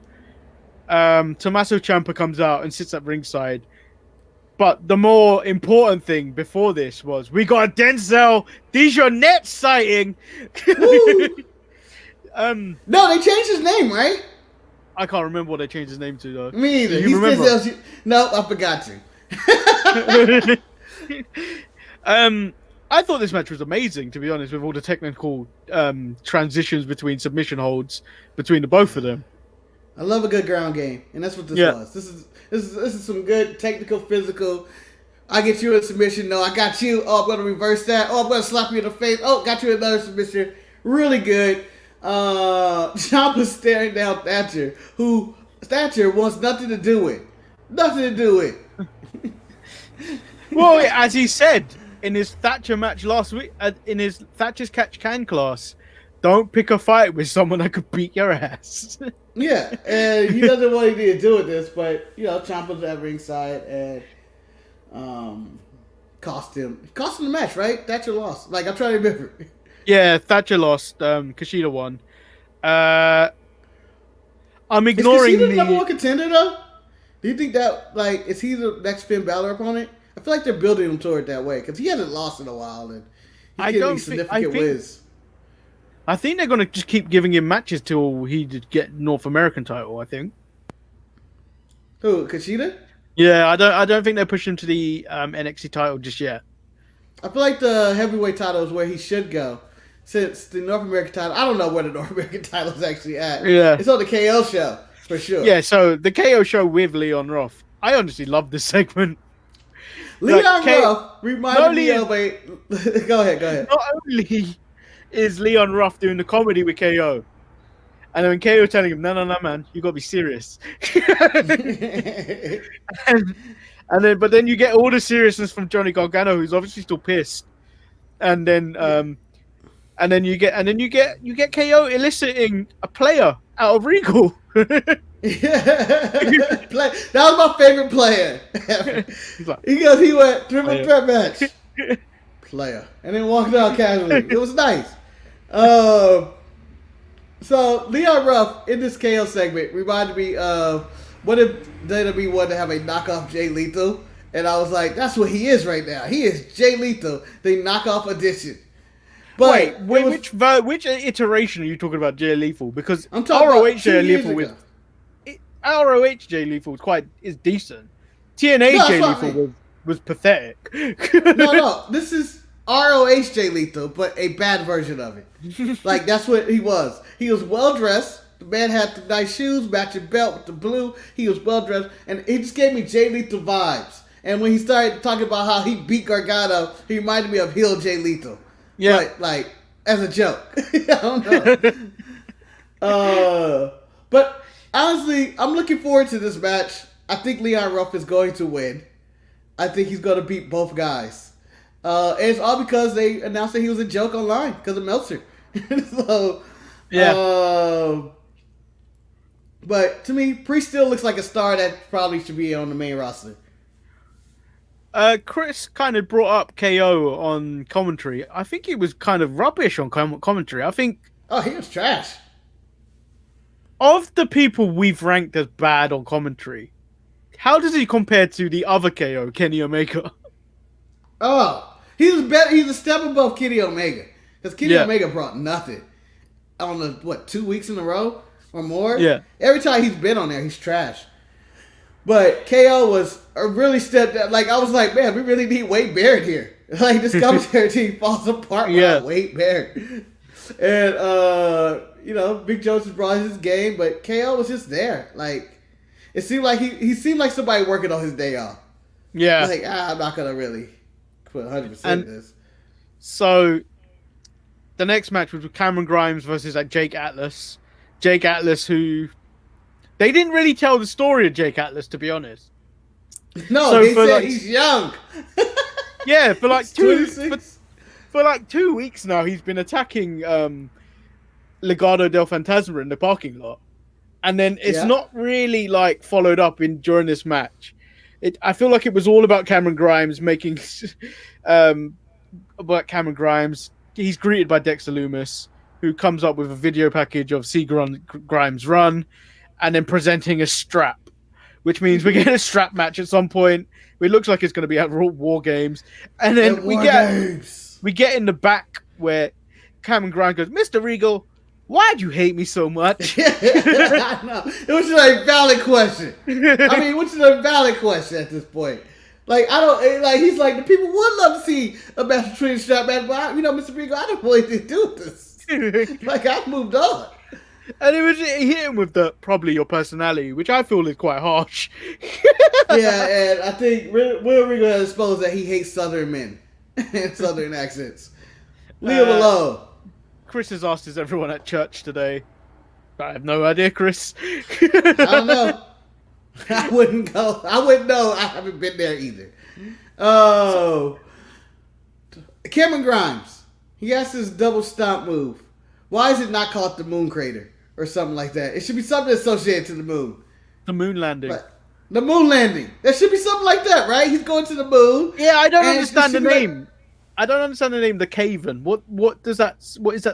Tommaso Ciampa comes out and sits at ringside. But the more important thing before this was we got a Denzel Dejournette sighting. No, they changed his name, right? I can't remember what they changed his name to though. Me either. You remember? No, I forgot you. I thought this match was amazing, to be honest, with all the technical transitions between submission holds between the both of them. I love a good ground game, and that's what this was. This is some good technical, physical. I get you in submission. No, I got you. Oh, I'm going to reverse that. Oh, I'm going to slap you in the face. Oh, got you another submission. Really good. Ciampa's staring down Thatcher, who Thatcher wants nothing to do with. Nothing to do with. Well, as he said in his Thatcher match last week, in his Thatcher's Catch Can class, don't pick a fight with someone that could beat your ass. Yeah, and he doesn't want anything to do with this, but, you know, Ciampa's at ringside and cost him the match, right? Thatcher lost. Like, I'm trying to remember. Yeah, Thatcher lost. Kushida won. I'm ignoring Is Kushida the number one contender, though? Do you think that, like, is he the next Finn Balor opponent? I feel like they're building him toward that way because he hasn't lost in a while and he's getting significant wins. I think they're going to just keep giving him matches till he get North American title. I think. Who, Kushida? Yeah, I don't think they're pushing him to the NXT title just yet. I feel like the heavyweight title is where he should go, since the North American title. I don't know where the North American title is actually at. Yeah, it's on the KO show for sure. Yeah, so the KO show with Leon Ruff. I honestly love this segment. Leon Ruff reminded me of a. Go ahead. Not only is Leon Ruff doing the comedy with KO, and then KO telling him, "No, man, you gotta be serious." But then you get all the seriousness from Johnny Gargano, who's obviously still pissed, and then you get KO eliciting a player out of Regal. That was my favorite player. He went triple threat match. Player. And then walked out casually. It was nice. So Leon Ruff in this KO segment reminded me of what if WWE wanted to have a knockoff Jay Lethal? And I was like, that's what he is right now. He is Jay Lethal, the knockoff edition. But which iteration are you talking about Jay Lethal? Because I'm talking ROH about Jay Lethal ROH Jay Lethal is decent. TNA Jay Lethal was pathetic. No. This is ROH Jay Lethal, but a bad version of it. Like, that's what he was. He was well dressed. The man had the nice shoes, matching belt with the blue. He was well dressed, and he just gave me Jay Lethal vibes. And when he started talking about how he beat Gargano, he reminded me of heel Jay Lethal. Yeah, like as a joke. I don't know. But honestly, I'm looking forward to this match. I think Leon Ruff is going to win. I think he's going to beat both guys. And it's all because they announced that he was a joke online because of Meltzer. So, yeah. But to me, Priest still looks like a star that probably should be on the main roster. Chris kind of brought up KO on commentary. I think he was kind of rubbish on commentary. I think... Oh, he was trash. Of the people we've ranked as bad on commentary, how does he compare to the other KO, Kenny Omega? Oh, he's better. He's a step above Kenny Omega. Because Kenny Omega brought nothing. I don't know, 2 weeks in a row or more? Yeah. Every time he's been on there, he's trash. But KO was a really step down. Like, I was like, man, we really need Wade Barrett here. Like, this commentary team falls apart without Wade Barrett. And, Big Joe just brought his game, but KO was just there. Like, it seemed like he seemed like somebody working on his day off. Yeah. Like, I'm not going to really put 100% in this. So, the next match was with Cameron Grimes versus Jake Atlas. Jake Atlas, who... They didn't really tell the story of Jake Atlas, to be honest. No, so they said he's young. Yeah, for like 2 weeks now, he's been attacking Legado del Fantasma in the parking lot, and then it's not really like followed up during this match. I feel like it was all about Cameron Grimes making about Cameron Grimes. He's greeted by Dexter Lumis, who comes up with a video package of See Grimes Run. And then presenting a strap, which means we get a strap match at some point. It looks like it's going to be at Wargames. And then we get in the back where Cameron Grimes goes, Mr. Regal, Why'd you hate me so much? I know. It was just a valid question. I mean, which is a valid question at this point. Like, I don't, like, he's like, the people would love to see a match between strap match, but, Mr. Rico, I don't really need to do this. Like, I've moved on. And he hit him with the probably your personality, which I feel is quite harsh. Yeah, and I think Will Rico has exposed that he hates Southern men and Southern accents. Leave him alone. Chris has asked, is everyone at church today? I have no idea, Chris. I don't know. I wouldn't go. I wouldn't know. I haven't been there either. Oh. Cameron Grimes. He has this double stomp move. Why is it not called the moon crater or something like that? It should be something associated to the moon. The moon landing. But the moon landing. There should be something like that, right? He's going to the moon. Yeah, I don't understand the name. I don't understand the name, the Caven. What is that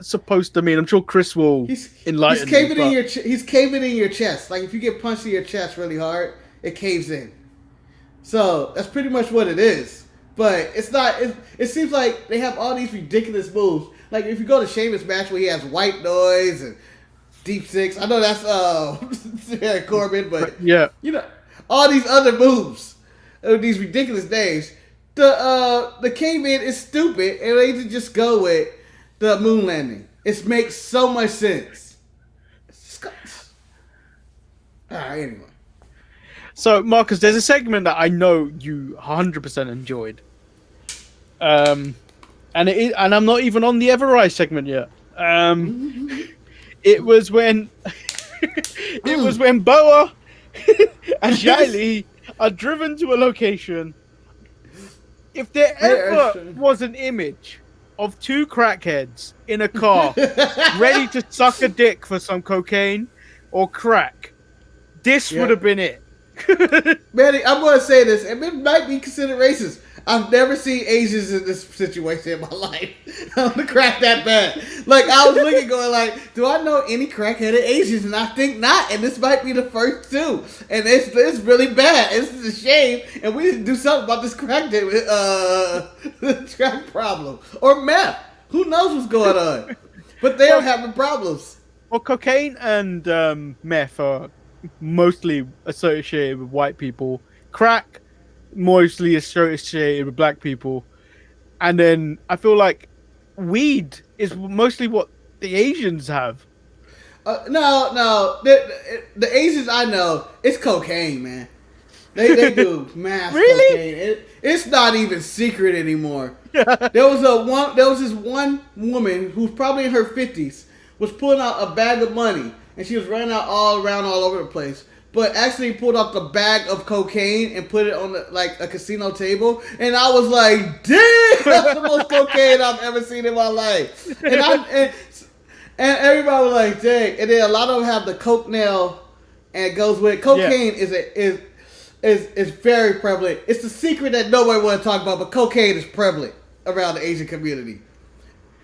supposed to mean? I'm sure Chris will enlighten me. He's caving in your chest. Like if you get punched in your chest really hard, it caves in. So that's pretty much what it is. But it's not. It seems like they have all these ridiculous moves. Like if you go to Sheamus match where he has white noise and deep six. I know that's Corbin, but yeah, all these other moves, these ridiculous names. The caveman is stupid, and they need to just go with the moon landing. It makes so much sense. Alright, anyway. So, Marcus, there's a segment that I know you 100% enjoyed. And I'm not even on the Everrise segment yet. It was when Boa and Shiley are driven to a location. If there ever was an image of two crackheads in a car ready to suck a dick for some cocaine or crack, this would have been it. Manny, I'm going to say this, and it might be considered racist. I've never seen Asians in this situation in my life. I'm going to crack that bad. Like, I was looking going like, do I know any crackheaded Asians? And I think not. And this might be the first two. And it's really bad. This is a shame. And we need to do something about this crack problem. Or meth. Who knows what's going on? But they are having problems. Well, cocaine and meth are mostly associated with white people. Crack, mostly associated with black people. And then I feel like weed is mostly what the Asians have. No. The Asians I know, it's cocaine, man. They do mass cocaine. It's not even secret anymore. There was this one woman who's probably in her 50s was pulling out a bag of money, and she was running out all over the place. But actually pulled out the bag of cocaine and put it on a casino table, and I was like, "Damn, that's the most cocaine I've ever seen in my life." And everybody was like, "Dang!" And then a lot of them have the coke nail, and it goes with cocaine. Is very prevalent. It's the secret that nobody want to talk about, but cocaine is prevalent around the Asian community.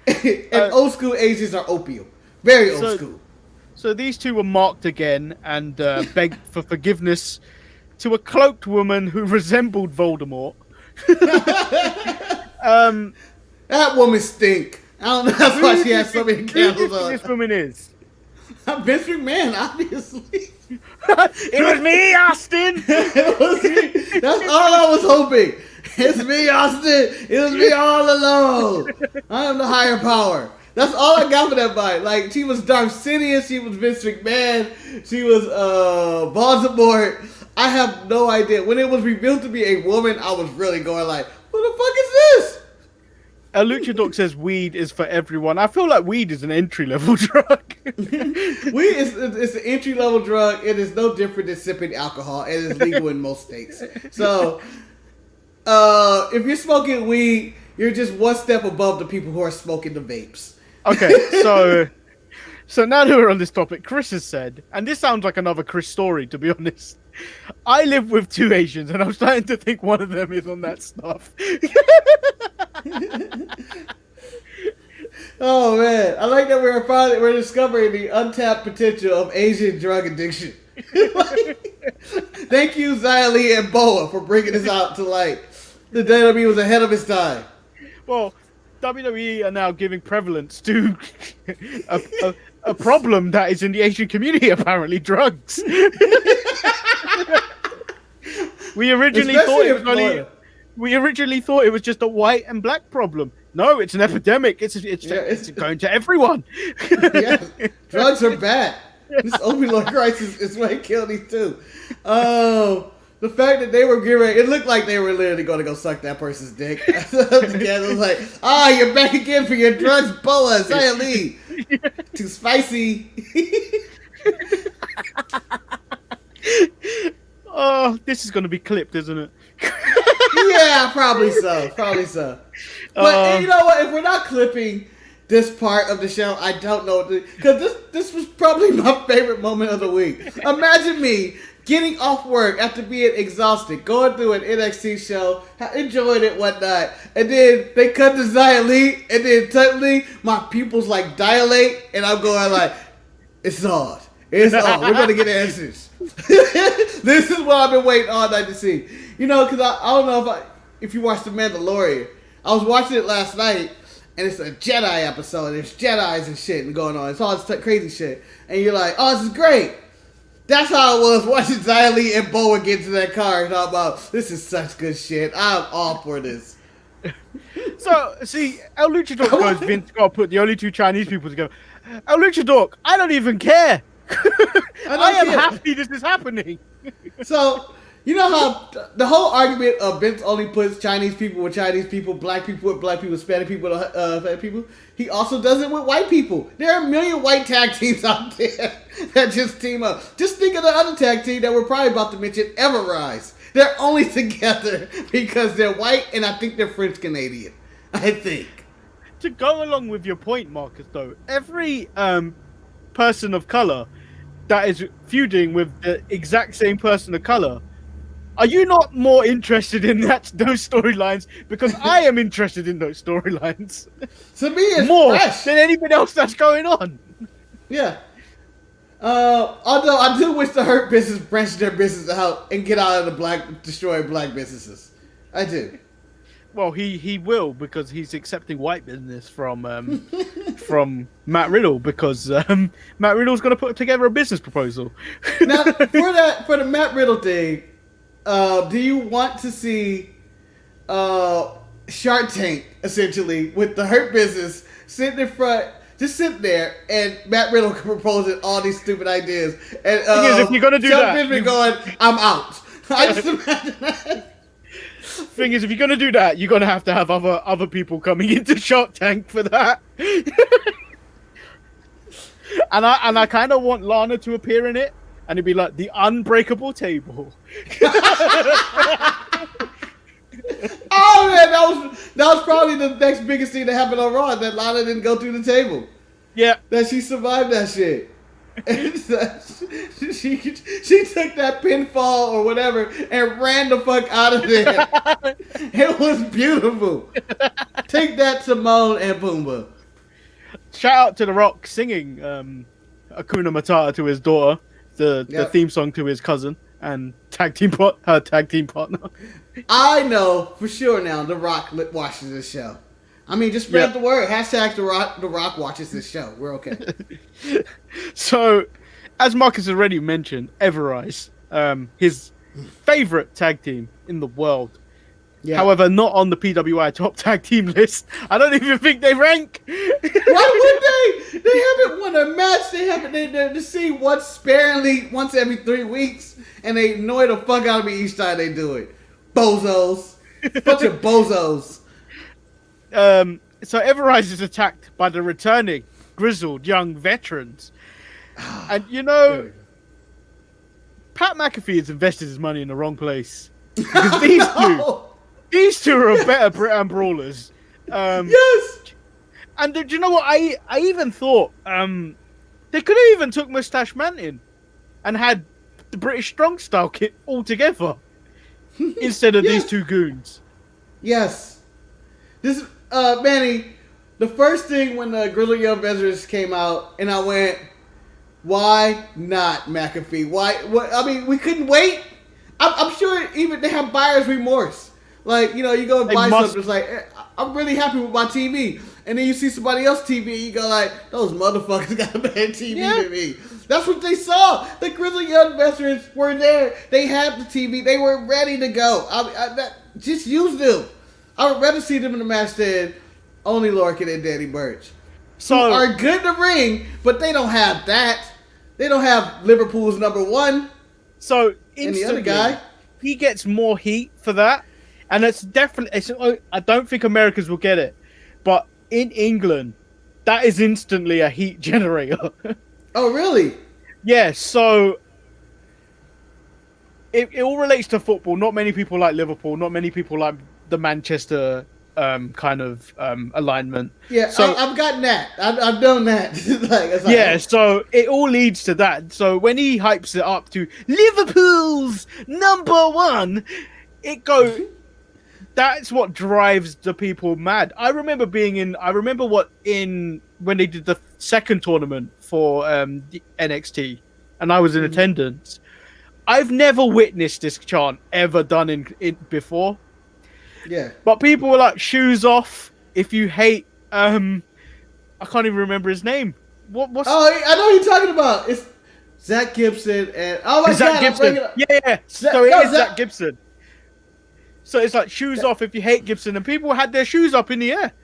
And old school Asians are opium, very old school. So these two were marked again and begged for forgiveness to a cloaked woman who resembled Voldemort. That woman stink. I don't know. That's why she has so many candles on. Who this woman is? Vince McMahon, obviously. It was me, Austin. It was me. That's all I was hoping. It's me, Austin. It was me all alone. I am the higher power. That's all I got for that fight. Like, she was Darth Sidious, she was Vince McMahon, she was Voldemort. I have no idea. When it was revealed to be a woman, I was really going like, who the fuck is this? Luchador says weed is for everyone. I feel like weed is an entry-level drug. Weed is an entry-level drug. It is no different than sipping alcohol. It is legal in most states. So, if you're smoking weed, you're just one step above the people who are smoking the vapes. Okay, so now that we're on this topic, Chris has said, and this sounds like another Chris story, to be honest. I live with two Asians, and I'm starting to think one of them is on that stuff. Oh man, I like that we're discovering the untapped potential of Asian drug addiction. Thank you, Xia Li and Boa, for bringing this out to light. The WWE was ahead of its time. Well, WWE are now giving prevalence to a problem that is in the Asian community, apparently, drugs. We originally thought it was just a white and black problem. No, it's an epidemic. It's going to everyone. Yes, drugs are bad. This opioid crisis is what killed these two. Oh, the fact that they were getting ready, it looked like they were literally going to go suck that person's dick. It was like, you're back again for your drugs, boa, Lee. Too spicy. Oh, this is going to be clipped, isn't it? Yeah, probably so. But you know what? If we're not clipping this part of the show, I don't know. Because this was probably my favorite moment of the week. Imagine me getting off work after being exhausted, going through an NXT show, enjoying it, whatnot, and then they cut to Xia Li, and then suddenly my pupils like dilate, and I'm going like, it's on. It's on. We're going to get answers. This is what I've been waiting all night to see. You know, because I don't know if you watched The Mandalorian. I was watching it last night, and it's a Jedi episode. There's Jedis and shit going on. It's all this crazy shit. And you're like, oh, this is great. That's how it was watching Xia Li and Boa get to that car and talk about, this is such good shit. I'm all for this. So, see, El Luchador goes, Vince got to put the only two Chinese people together. El Luchador, I don't even care. I am happy this is happening. So, you know how the whole argument of Vince only puts Chinese people with Chinese people, black people with black people, Hispanic people with Hispanic people? He also does it with white people. There are a million white tag teams out there that just team up. Just think of the other tag team that we're probably about to mention, Everrise. They're only together because they're white, and I think they're French-Canadian. I think. To go along with your point, Marcus, though, every person of color that is feuding with the exact same person of color, are you not more interested in those storylines? Because I am interested in those storylines. To me, it's more fresh than anything else that's going on. Yeah. Although I do wish the Hurt Business branched their business out and get out of the destroy black businesses. I do. Well, he will, because he's accepting white business from Matt Riddle, because Matt Riddle's going to put together a business proposal. Now, for the Matt Riddle thing, do you want to see Shark Tank, essentially, with the Hurt Business sitting in front, just sitting there, and Matt Riddle proposing all these stupid ideas, and if you're going to do Shelton that, Benjamin going, I'm out. I just imagine that. Thing is, if you're going to do that, you're going to have other people coming into Shark Tank for that. and I kind of want Lana to appear in it, and it'd be like the unbreakable table. Oh man, that was probably the next biggest thing that happened on Raw, that Lana didn't go through the table. Yeah, that she survived that shit. she took that pinfall or whatever and ran the fuck out of there. It was beautiful. Take that, Simone and Pumbaa. Shout out to The Rock singing Hakuna Matata to his daughter, the theme song to his cousin and her tag team partner. I know for sure now The Rock watches this show. I mean, just spread the word. Hashtag The Rock watches this show. We're okay. So, as Marcus has already mentioned, Everrise, his favorite tag team in the world. Yeah. However, not on the PWI top tag team list. I don't even think they rank. Why would they? They haven't won a match. They haven't. They see once sparingly, once every 3 weeks, and they annoy the fuck out of me each time they do it. Bozos. Bunch of bozos. So Everrise is attacked by the returning grizzled young veterans, and you know, Pat McAfee has invested his money in the wrong place, because these two are better brawlers. Yes. And do you know what? I even thought they could have even took Mustache Man in and had the British Strong Style kit all together instead of these two goons. Yes. This Manny, the first thing when the Grizzled Young Veterans came out, and I went, why not McAfee? Why? What? I mean, we couldn't wait. I'm sure even they have buyer's remorse. Like, you know, you go and buy something, it's like, I'm really happy with my TV. and then you see somebody else TV, and you go like, those motherfuckers got a better TV than me. That's what they saw. The Grizzly Young veterans were there. They had the TV. They were ready to go. Just use them. I would rather see them in the match than only Lorcan and Danny Burch. Who are good in the ring, but they don't have that. They don't have Liverpool's number one. So and the other guy, he gets more heat for that, and it's definitely. I don't think Americans will get it, but in England, that is instantly a heat generator. Oh, really? Yeah. So it all relates to football. Not many people like Liverpool. Not many people like the Manchester kind of alignment. Yeah, so I've gotten that. I've done that. So it all leads to that. So when he hypes it up to Liverpool's number one, it goes. That's what drives the people mad. I remember when they did the second tournament for the NXT, and I was in attendance. I've never witnessed this chant ever done in before. Yeah, but people were like, shoes off if you hate I can't even remember his name. What's I know what you're talking about. It's Zach Gibson and Zach Gibson. Yeah. So it is Zach Gibson. So it's like shoes off if you hate Gibson, and people had their shoes up in the air.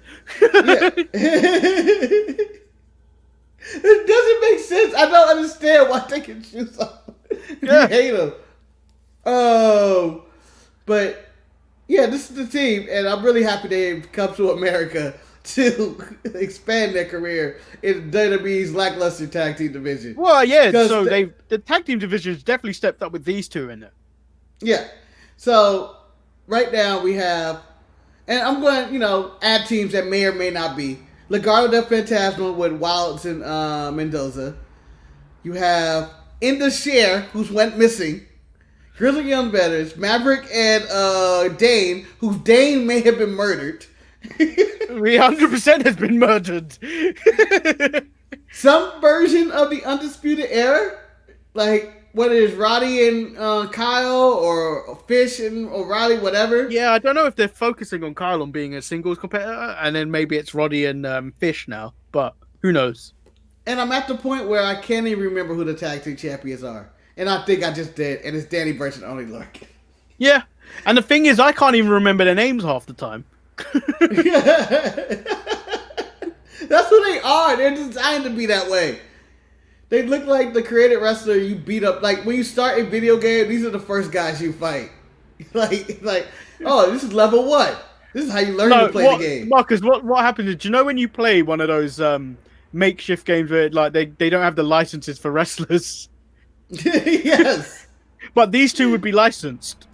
It doesn't make sense. I don't understand why taking shoes off. You hate them. Oh, but. Yeah, this is the team, and I'm really happy they've come to America to expand their career in WWE's lackluster tag team division. Well, yeah, so the tag team division has definitely stepped up with these two in it. Yeah. So, right now we have, and I'm going to, add teams that may or may not be. Legado del Fantasma with Wilds and Mendoza. You have Indashare, who's went missing. Grizzly Young Veterans, Maverick and Dane, whose Dane may have been murdered. 100% has been murdered. Some version of the Undisputed Era, like whether it's Roddy and Kyle or Fish and O'Reilly, whatever. Yeah, I don't know if they're focusing on Kyle on being a singles competitor, and then maybe it's Roddy and Fish now, but who knows? And I'm at the point where I can't even remember who the tag team champions are. And I think I just did, and it's Danny Burch and Only Lorcan. Yeah, and the thing is, I can't even remember their names half the time. That's who they are. They're designed to be that way. They look like the created wrestler you beat up. Like, when you start a video game, these are the first guys you fight. like, oh, this is level 1. This is how you learn to play the game. Marcus, what happens is, do you know when you play one of those makeshift games where like they don't have the licenses for wrestlers? Yes. But these two would be licensed.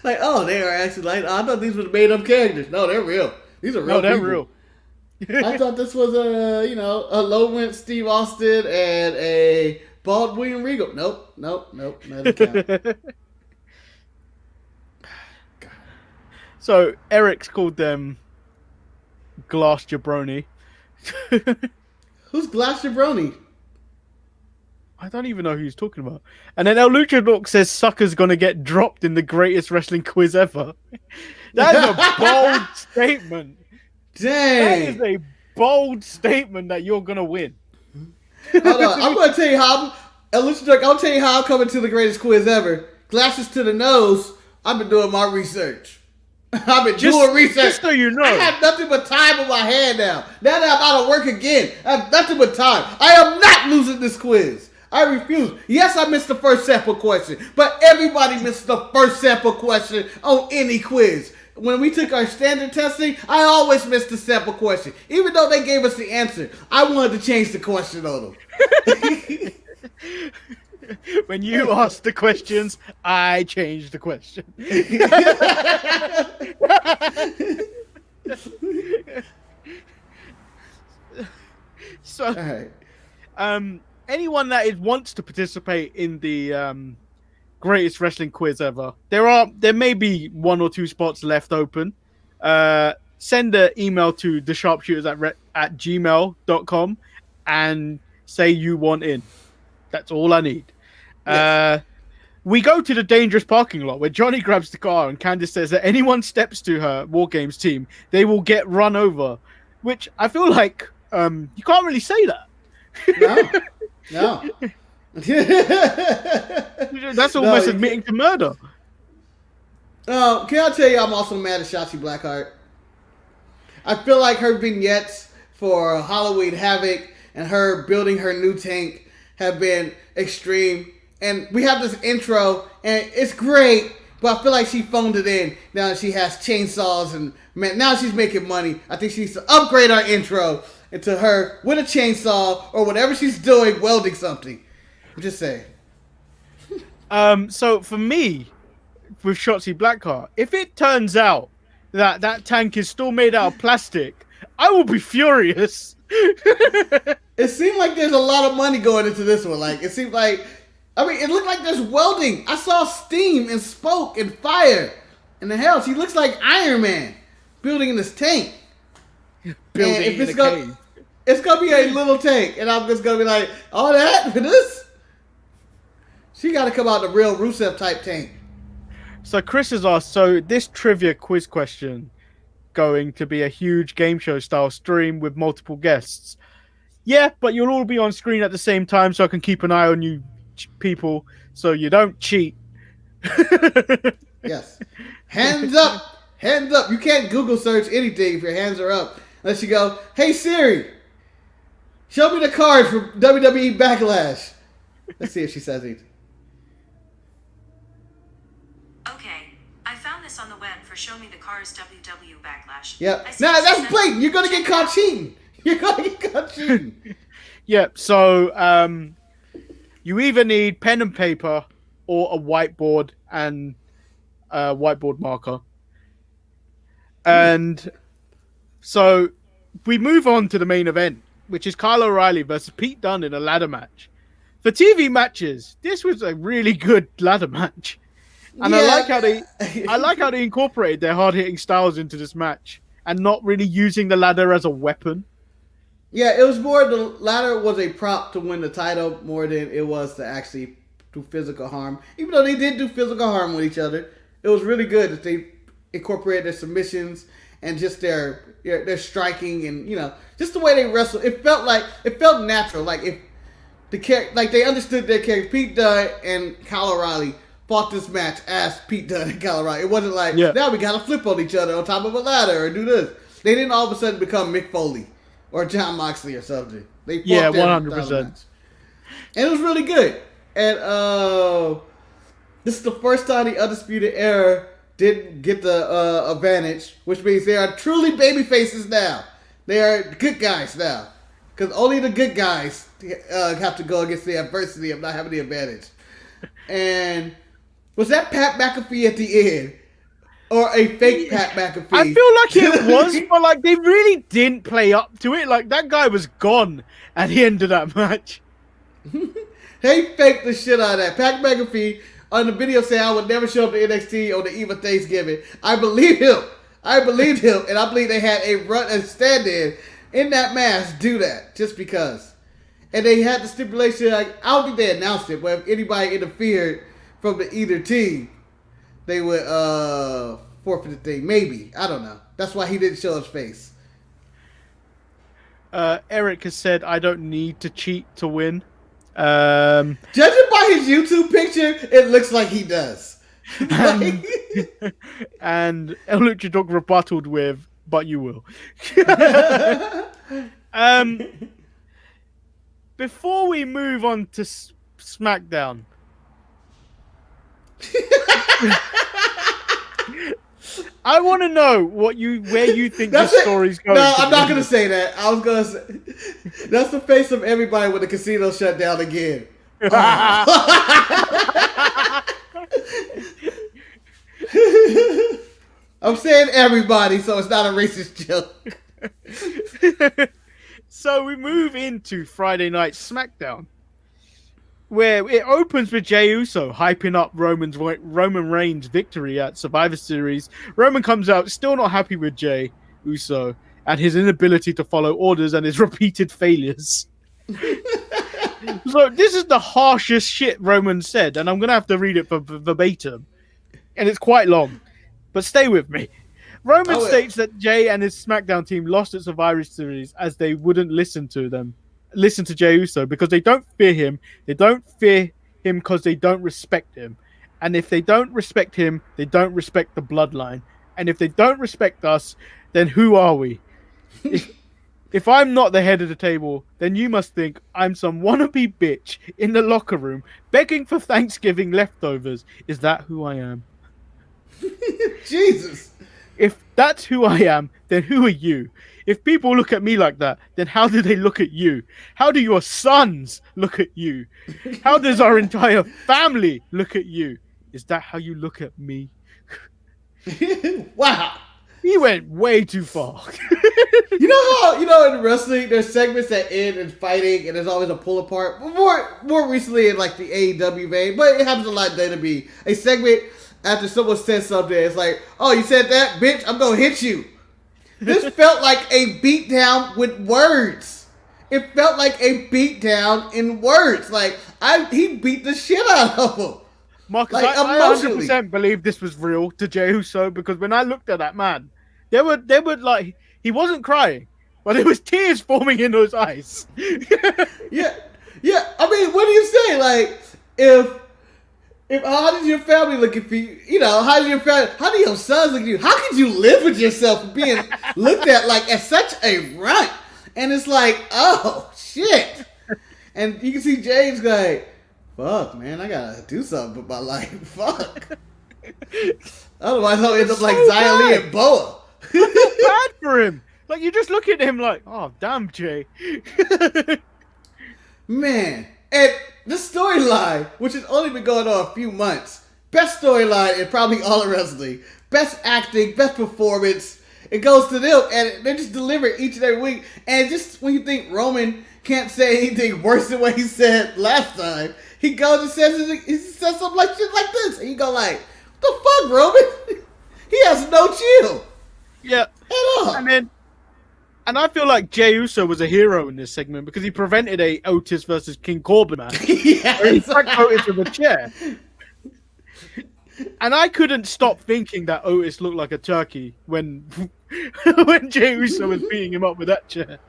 Like, oh, they are actually like, I thought these were made up characters. No, they're real. These are real. No, they're people. Real. I thought this was a low rent Steve Austin and a bald William Regal. Nope. Not a count. So Eric's called them Glass Jabroni. Who's Glass Jabroni? I don't even know who he's talking about. And then El Luchador says Sucker's going to get dropped in the greatest wrestling quiz ever. That is a bold statement. Dang. That is a bold statement that you're going to win. Hold on. I'm going to tell you how. El Luchador, I'll tell you how I'm coming to the greatest quiz ever. Glasses to the nose. I've been doing my research. I've been doing research. Just so you know. I have nothing but time on my hand now. Now that I'm out of work again, I have nothing but time. I am not losing this quiz. I refuse. Yes, I missed the first sample question, but everybody missed the first sample question on any quiz. When we took our standard testing, I always missed the sample question. Even though they gave us the answer, I wanted to change the question on them. When you asked the questions, I changed the question. So, all right. Anyone that wants to participate in the greatest wrestling quiz ever, there may be 1 or 2 spots left open. Send an email to thesharpshooters@gmail.com and say you want in. That's all I need. Yes. We go to the dangerous parking lot where Johnny grabs the car and Candice says that anyone steps to her Wargames team, they will get run over. Which I feel like you can't really say that. No. That's almost admitting to murder. Can I tell you I'm also mad at Shotzi Blackheart? I feel like her vignettes for Halloween Havoc and her building her new tank have been extreme. And we have this intro, and it's great, but I feel like she phoned it in. Now she has chainsaws, and now she's making money. I think she needs to upgrade our intro into her with a chainsaw or whatever she's doing, welding something. I'm just saying. So for me, with Shotzi Blackheart, if it turns out that tank is still made out of plastic, I will be furious. It seemed like there's a lot of money going into this one. Like, it seemed like, it looked like there's welding. I saw steam and smoke and fire. And the hell, she looks like Iron Man building in this tank. Building in a cave. It's going to be a little tank. And I'm just going to be like, all that for this? She got to come out the real Rusev type tank. So Chris has asked, so this trivia quiz question going to be a huge game show style stream with multiple guests? Yeah, but you'll all be on screen at the same time so I can keep an eye on you people so you don't cheat. Yes. Hands up. Hands up. You can't Google search anything if your hands are up. Unless you go, hey Siri, show me the card for WWE Backlash. Let's see if she says anything. Okay, I found this on the web for Show Me the Cards WWE Backlash. Yep. Now that's blatant. You're gonna get caught cheating. You're gonna get caught cheating. Yep. So you either need pen and paper or a whiteboard and a whiteboard marker. And so we move on to the main event, which is Kyle O'Reilly versus Pete Dunne in a ladder match. For TV matches, this was a really good ladder match. And I like how they incorporated their hard-hitting styles into this match and not really using the ladder as a weapon. Yeah, it was more the ladder was a prop to win the title more than it was to actually do physical harm. Even though they did do physical harm with each other, it was really good that they incorporated their submissions and just their striking and just the way they wrestled. It felt natural. Like if they understood their character. Pete Dunne and Kyle O'Reilly fought this match as Pete Dunne and Kyle O'Reilly. It wasn't like now we gotta flip on each other on top of a ladder or do this. They didn't all of a sudden become Mick Foley or John Moxley or something. They fought 100%. And it was really good. And this is the first time the Undisputed Era didn't get the advantage, which means they are truly baby faces now. They are good guys now. Because only the good guys have to go against the adversity of not having the advantage. And was that Pat McAfee at the end? Or a fake Pat McAfee? I feel like it was, but like they really didn't play up to it. Like that guy was gone at the end of that match. They faked the shit out of that. Pat McAfee on the video saying I would never show up to NXT on the eve of Thanksgiving. I believe him. I believed him, and I believe they had a stand-in in that mask do that just because. And they had the stipulation. Like, I don't think they announced it, but if anybody interfered from either team, they would forfeit the thing. Maybe. I don't know. That's why he didn't show his face. Eric has said, I don't need to cheat to win. Judging by his YouTube picture, it looks like he does. And El Luchador rebutted with, but you will. Before we move on to SmackDown, I want to know where you think this story's going. No, I'm not going to say that. I was going to say that's the face of everybody when the casino shut down again. I'm saying everybody, so it's not a racist joke. So we move into Friday Night SmackDown, where it opens with Jey Uso hyping up Roman Reigns' victory at Survivor Series. Roman comes out still not happy with Jey Uso and his inability to follow orders and his repeated failures. So this is the harshest shit Roman said, and I'm gonna have to read it verbatim, and it's quite long, but stay with me. Roman states that Jay and his SmackDown team lost at Survivor Series as they wouldn't listen to Jey Uso because they don't fear him. They don't fear him because they don't respect him, and if they don't respect him, they don't respect the bloodline. And if they don't respect us, then who are we? If I'm not the head of the table, then you must think I'm some wannabe bitch in the locker room begging for Thanksgiving leftovers. Is that who I am? Jesus. If that's who I am, then who are you? If people look at me like that, then how do they look at you? How do your sons look at you? How does our entire family look at you? Is that how you look at me? Wow. He went way too far. You know how, in wrestling, there's segments that end in fighting and there's always a pull apart? More recently in like the AEW vein, but it happens a lot in WWE. A segment after someone says something, it's like, oh, you said that? Bitch, I'm going to hit you. This felt like a beatdown with words. It felt like a beatdown in words. Like, he beat the shit out of him. Marcus, like, I 100% believe this was real to Jey Uso because when I looked at that man, there were like, he wasn't crying, but there was tears forming in those eyes. Yeah. I mean, what do you say? Like, if how does your family look at you? How do your sons look at you? How could you live with yourself being looked at like as such a runt? And it's like, oh shit. And you can see James like, fuck, man, I gotta do something with my life. Fuck. Otherwise, I'll end up like Zion Lee and Boa. Bad for him. Like, you just look at him like, oh, damn, Jay. Man. And this storyline, which has only been going on a few months, best storyline in probably all of wrestling. Best acting, best performance. It goes to them, and they just deliver it each and every week. And just when you think Roman can't say anything worse than what he said last time, he goes and says something like shit like this. And you go like, what the fuck, Roman? He has no chill. Yeah. At all. And I feel like Jey Uso was a hero in this segment because he prevented a Otis versus King Corbin match. Yes. He cracked Otis with a chair. And I couldn't stop thinking that Otis looked like a turkey when Jey Uso was beating him up with that chair.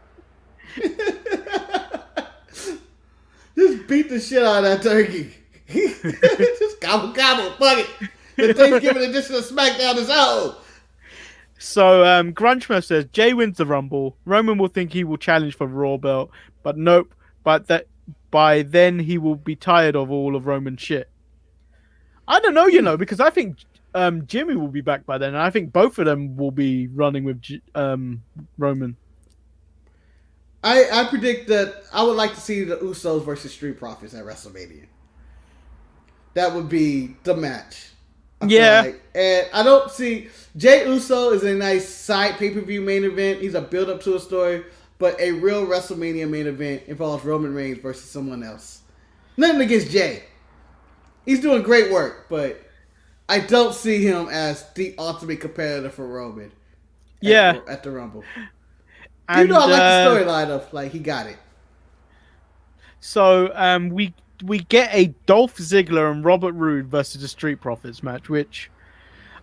Just beat the shit out of that turkey. Just gobble, fuck it. The Thanksgiving edition of SmackDown is out. So, Grunchmer says, Jay wins the Rumble. Roman will think he will challenge for the Raw belt, but nope. But that by then he will be tired of all of Roman's shit. I don't know, because I think Jimmy will be back by then, and I think both of them will be running with Roman. I predict that I would like to see the Usos versus Street Profits at WrestleMania. That would be the match. Yeah. And I don't see... Jey Uso is a nice side pay-per-view main event. He's a build-up to a story. But a real WrestleMania main event involves Roman Reigns versus someone else. Nothing against Jey. He's doing great work, but I don't see him as the ultimate competitor for Roman. At the Rumble. And, I like the storyline of, like, he got it. So, we get a Dolph Ziggler and Robert Roode versus the Street Profits match, which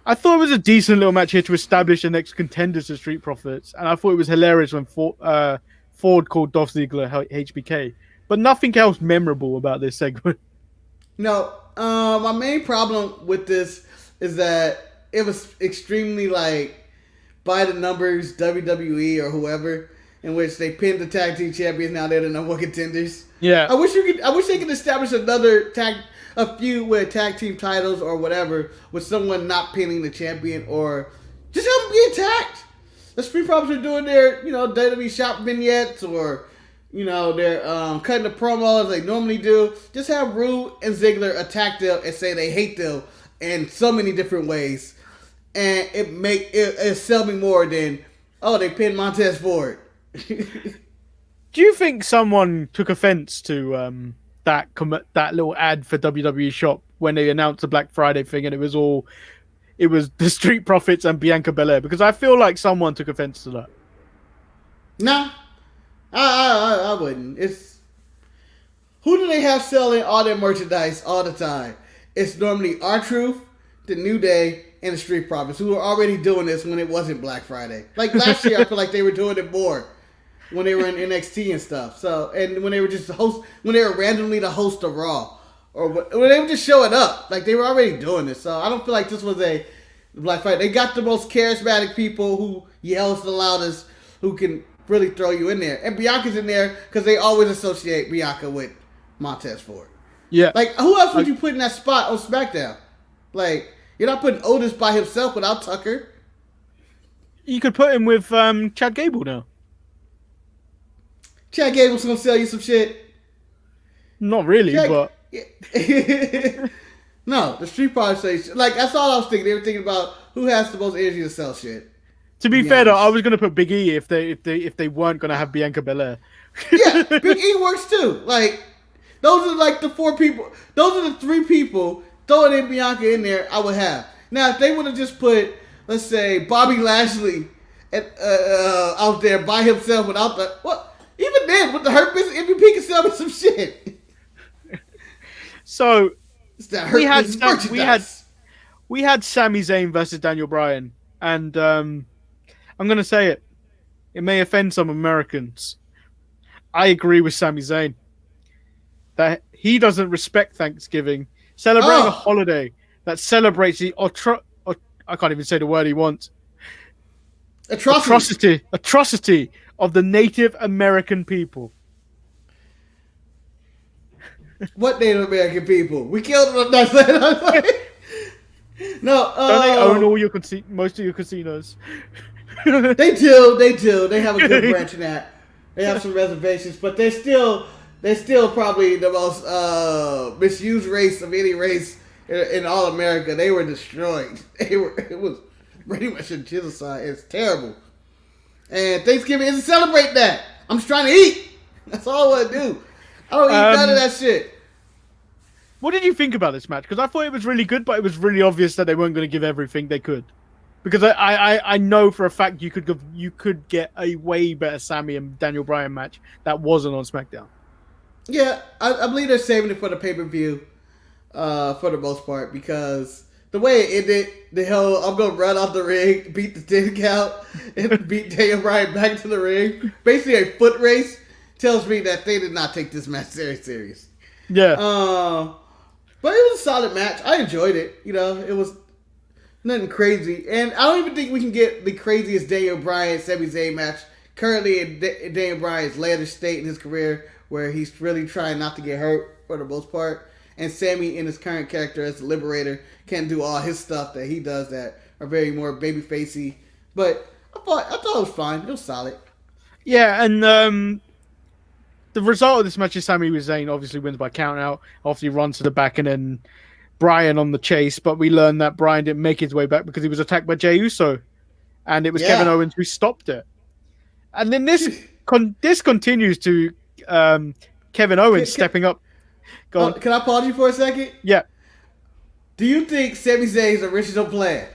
I thought was a decent little match here to establish the next contenders to Street Profits. And I thought it was hilarious when Ford called Dolph Ziggler HBK. But nothing else memorable about this segment. No, my main problem with this is that it was extremely like by the numbers WWE or whoever, in which they pinned the tag team champions. Now they're the number one contenders. Yeah, I wish they could establish a feud with tag team titles or whatever with someone not pinning the champion or just have them be attacked. The Street Profits are doing their WWE shop vignettes or. They're cutting the promo as they normally do. Just have Roode and Ziggler attack them and say they hate them in so many different ways. And it sell me more than, they pinned Montez Ford. Do you think someone took offense to that little ad for WWE Shop when they announced the Black Friday thing and it was the Street Profits and Bianca Belair? Because I feel like someone took offense to that. Nah. I wouldn't. Who do they have selling all their merchandise all the time? It's normally R-Truth, the New Day, and the Street Profits, who were already doing this when it wasn't Black Friday. Like last year, I feel like they were doing it more when they were in NXT and stuff. So, and when they were just when they were randomly the host of Raw, or when they were just showing up, like they were already doing this. So I don't feel like this was a Black Friday. They got the most charismatic people who yells the loudest, who can really throw you in there. And Bianca's in there because they always associate Bianca with Montez Ford. Yeah. Like, who else would you put in that spot on SmackDown? Like, you're not putting Otis by himself without Tucker. You could put him with Chad Gable now. Chad Gable's going to sell you some shit. Not really, but... No, the Street Profits say shit. Like, that's all I was thinking. They were thinking about who has the most energy to sell shit. To be fair, though, I was going to put Big E if they weren't going to have Bianca Belair. Yeah, Big E works too. Like, those are like the 4 people. Those are the 3 people throwing in Bianca in there I would have. Now, if they would have just put, let's say, Bobby Lashley out there by himself without the... What? Even then, with the Hurt Business, MVP can sell me some shit. So, we had Sami Zayn versus Daniel Bryan. And I'm going to say it. It may offend some Americans. I agree with Sami Zayn. That he doesn't respect Thanksgiving. Celebrating a holiday that celebrates the I can't even say the word he wants. Atrocity of the Native American people. What Native American people? We killed them. No. Don't they own all your most of your casinos? They do. They have a good branch in that. They have some reservations, but they're still probably the most misused race of any race in all America. They were destroyed. It was pretty much a genocide. It's terrible. And Thanksgiving isn't celebrate that. I'm just trying to eat. That's all I want to do. I don't eat none of that shit. What did you think about this match? Because I thought it was really good, but it was really obvious that they weren't going to give everything they could. Because I know for a fact you could get a way better Sami and Daniel Bryan match that wasn't on SmackDown. Yeah, I believe they're saving it for the pay-per-view for the most part, because the way it ended, the whole I'm going to run off the ring, beat the 10 count, and beat Daniel Bryan back to the ring, basically a foot race, tells me that they did not take this match very serious. Yeah. But it was a solid match. I enjoyed it. You know, it was nothing crazy. And I don't even think we can get the craziest Daniel Bryan Sami Zayn match currently in Daniel Bryan's later state in his career, where he's really trying not to get hurt for the most part. And Sami, in his current character as the Liberator, can't do all his stuff that he does that are very more babyfacey. But I thought it was fine. It was solid. Yeah, and the result of this match is Sami Zayn obviously wins by count out after he runs to the back, and then Bryan on the chase. But we learned that Bryan didn't make his way back because he was attacked by Jey Uso, and it was Kevin Owens who stopped it. And then this continues to Kevin Owens stepping up. Go on. Can I pause you for a second? Yeah. Do you think Sami Zayn's original plan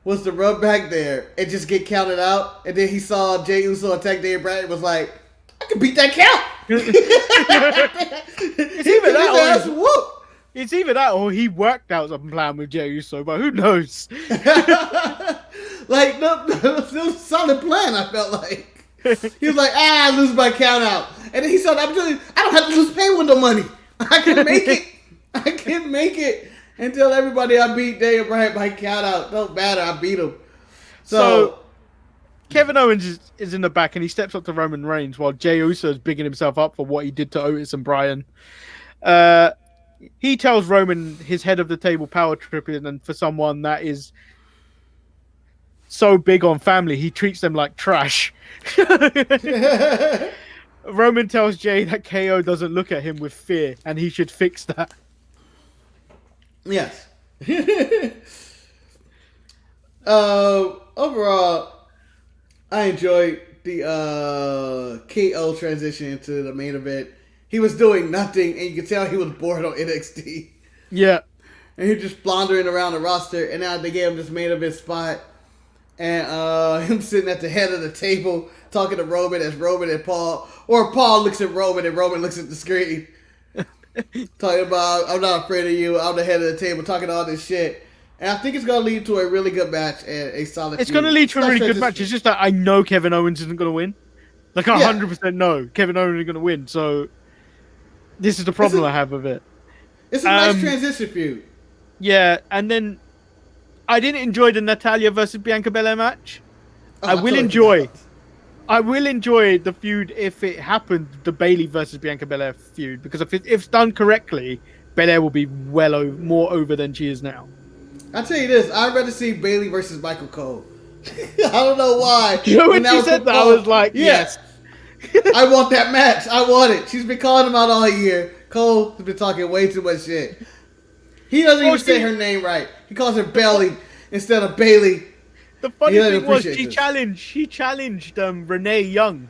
was to run back there and just get counted out, and then he saw Jey Uso attack Daniel Bryan and was like, I can beat that count? It's either that or he worked out some plan with Jey Uso, but who knows? Like, no, it was a solid plan, I felt like. He was like, I lose my count out. And then he said, I don't have to lose pay window money. I can make it. I can make it and tell everybody I beat Daniel Bryan by count out. Don't matter, I beat him. So Kevin Owens is in the back and he steps up to Roman Reigns while Jey Uso is bigging himself up for what he did to Otis and Bryan. He tells Roman his head of the table power tripping, and for someone that is so big on family, he treats them like trash. Roman tells Jey that KO doesn't look at him with fear and he should fix that. Yes. Overall, I enjoyed the KO transition into the main event. He was doing nothing, and you could tell he was bored on NXT. Yeah. And he was just floundering around the roster, and now they gave him this main event spot. And him sitting at the head of the table talking to Roman as Roman and Paul, or Paul looks at Roman and Roman looks at the screen. talking about I'm not afraid of you. I'm the head of the table, talking all this shit. And I think it's gonna lead to a really good match and a solid. It's gonna lead to a really good match. It's just that I know Kevin Owens isn't gonna win. Like 100% know Kevin Owens isn't gonna win. So this is the problem I have with it. It's a nice transition feud. Yeah, and then I didn't enjoy the Natalya versus Bianca Belair match. I will enjoy the feud if it happened, the Bayley versus Bianca Belair feud, because if it's done correctly, Belair will be more over than she is now. I'll tell you this, I'd rather see Bayley versus Michael Cole. I don't know why. You know when you said that, I was like, yes. I want that match. I want it. She's been calling him out all year. Cole has been talking way too much shit. He doesn't even say her name right. He calls her Belly instead of Bayley. The funny thing was she challenged Renee Young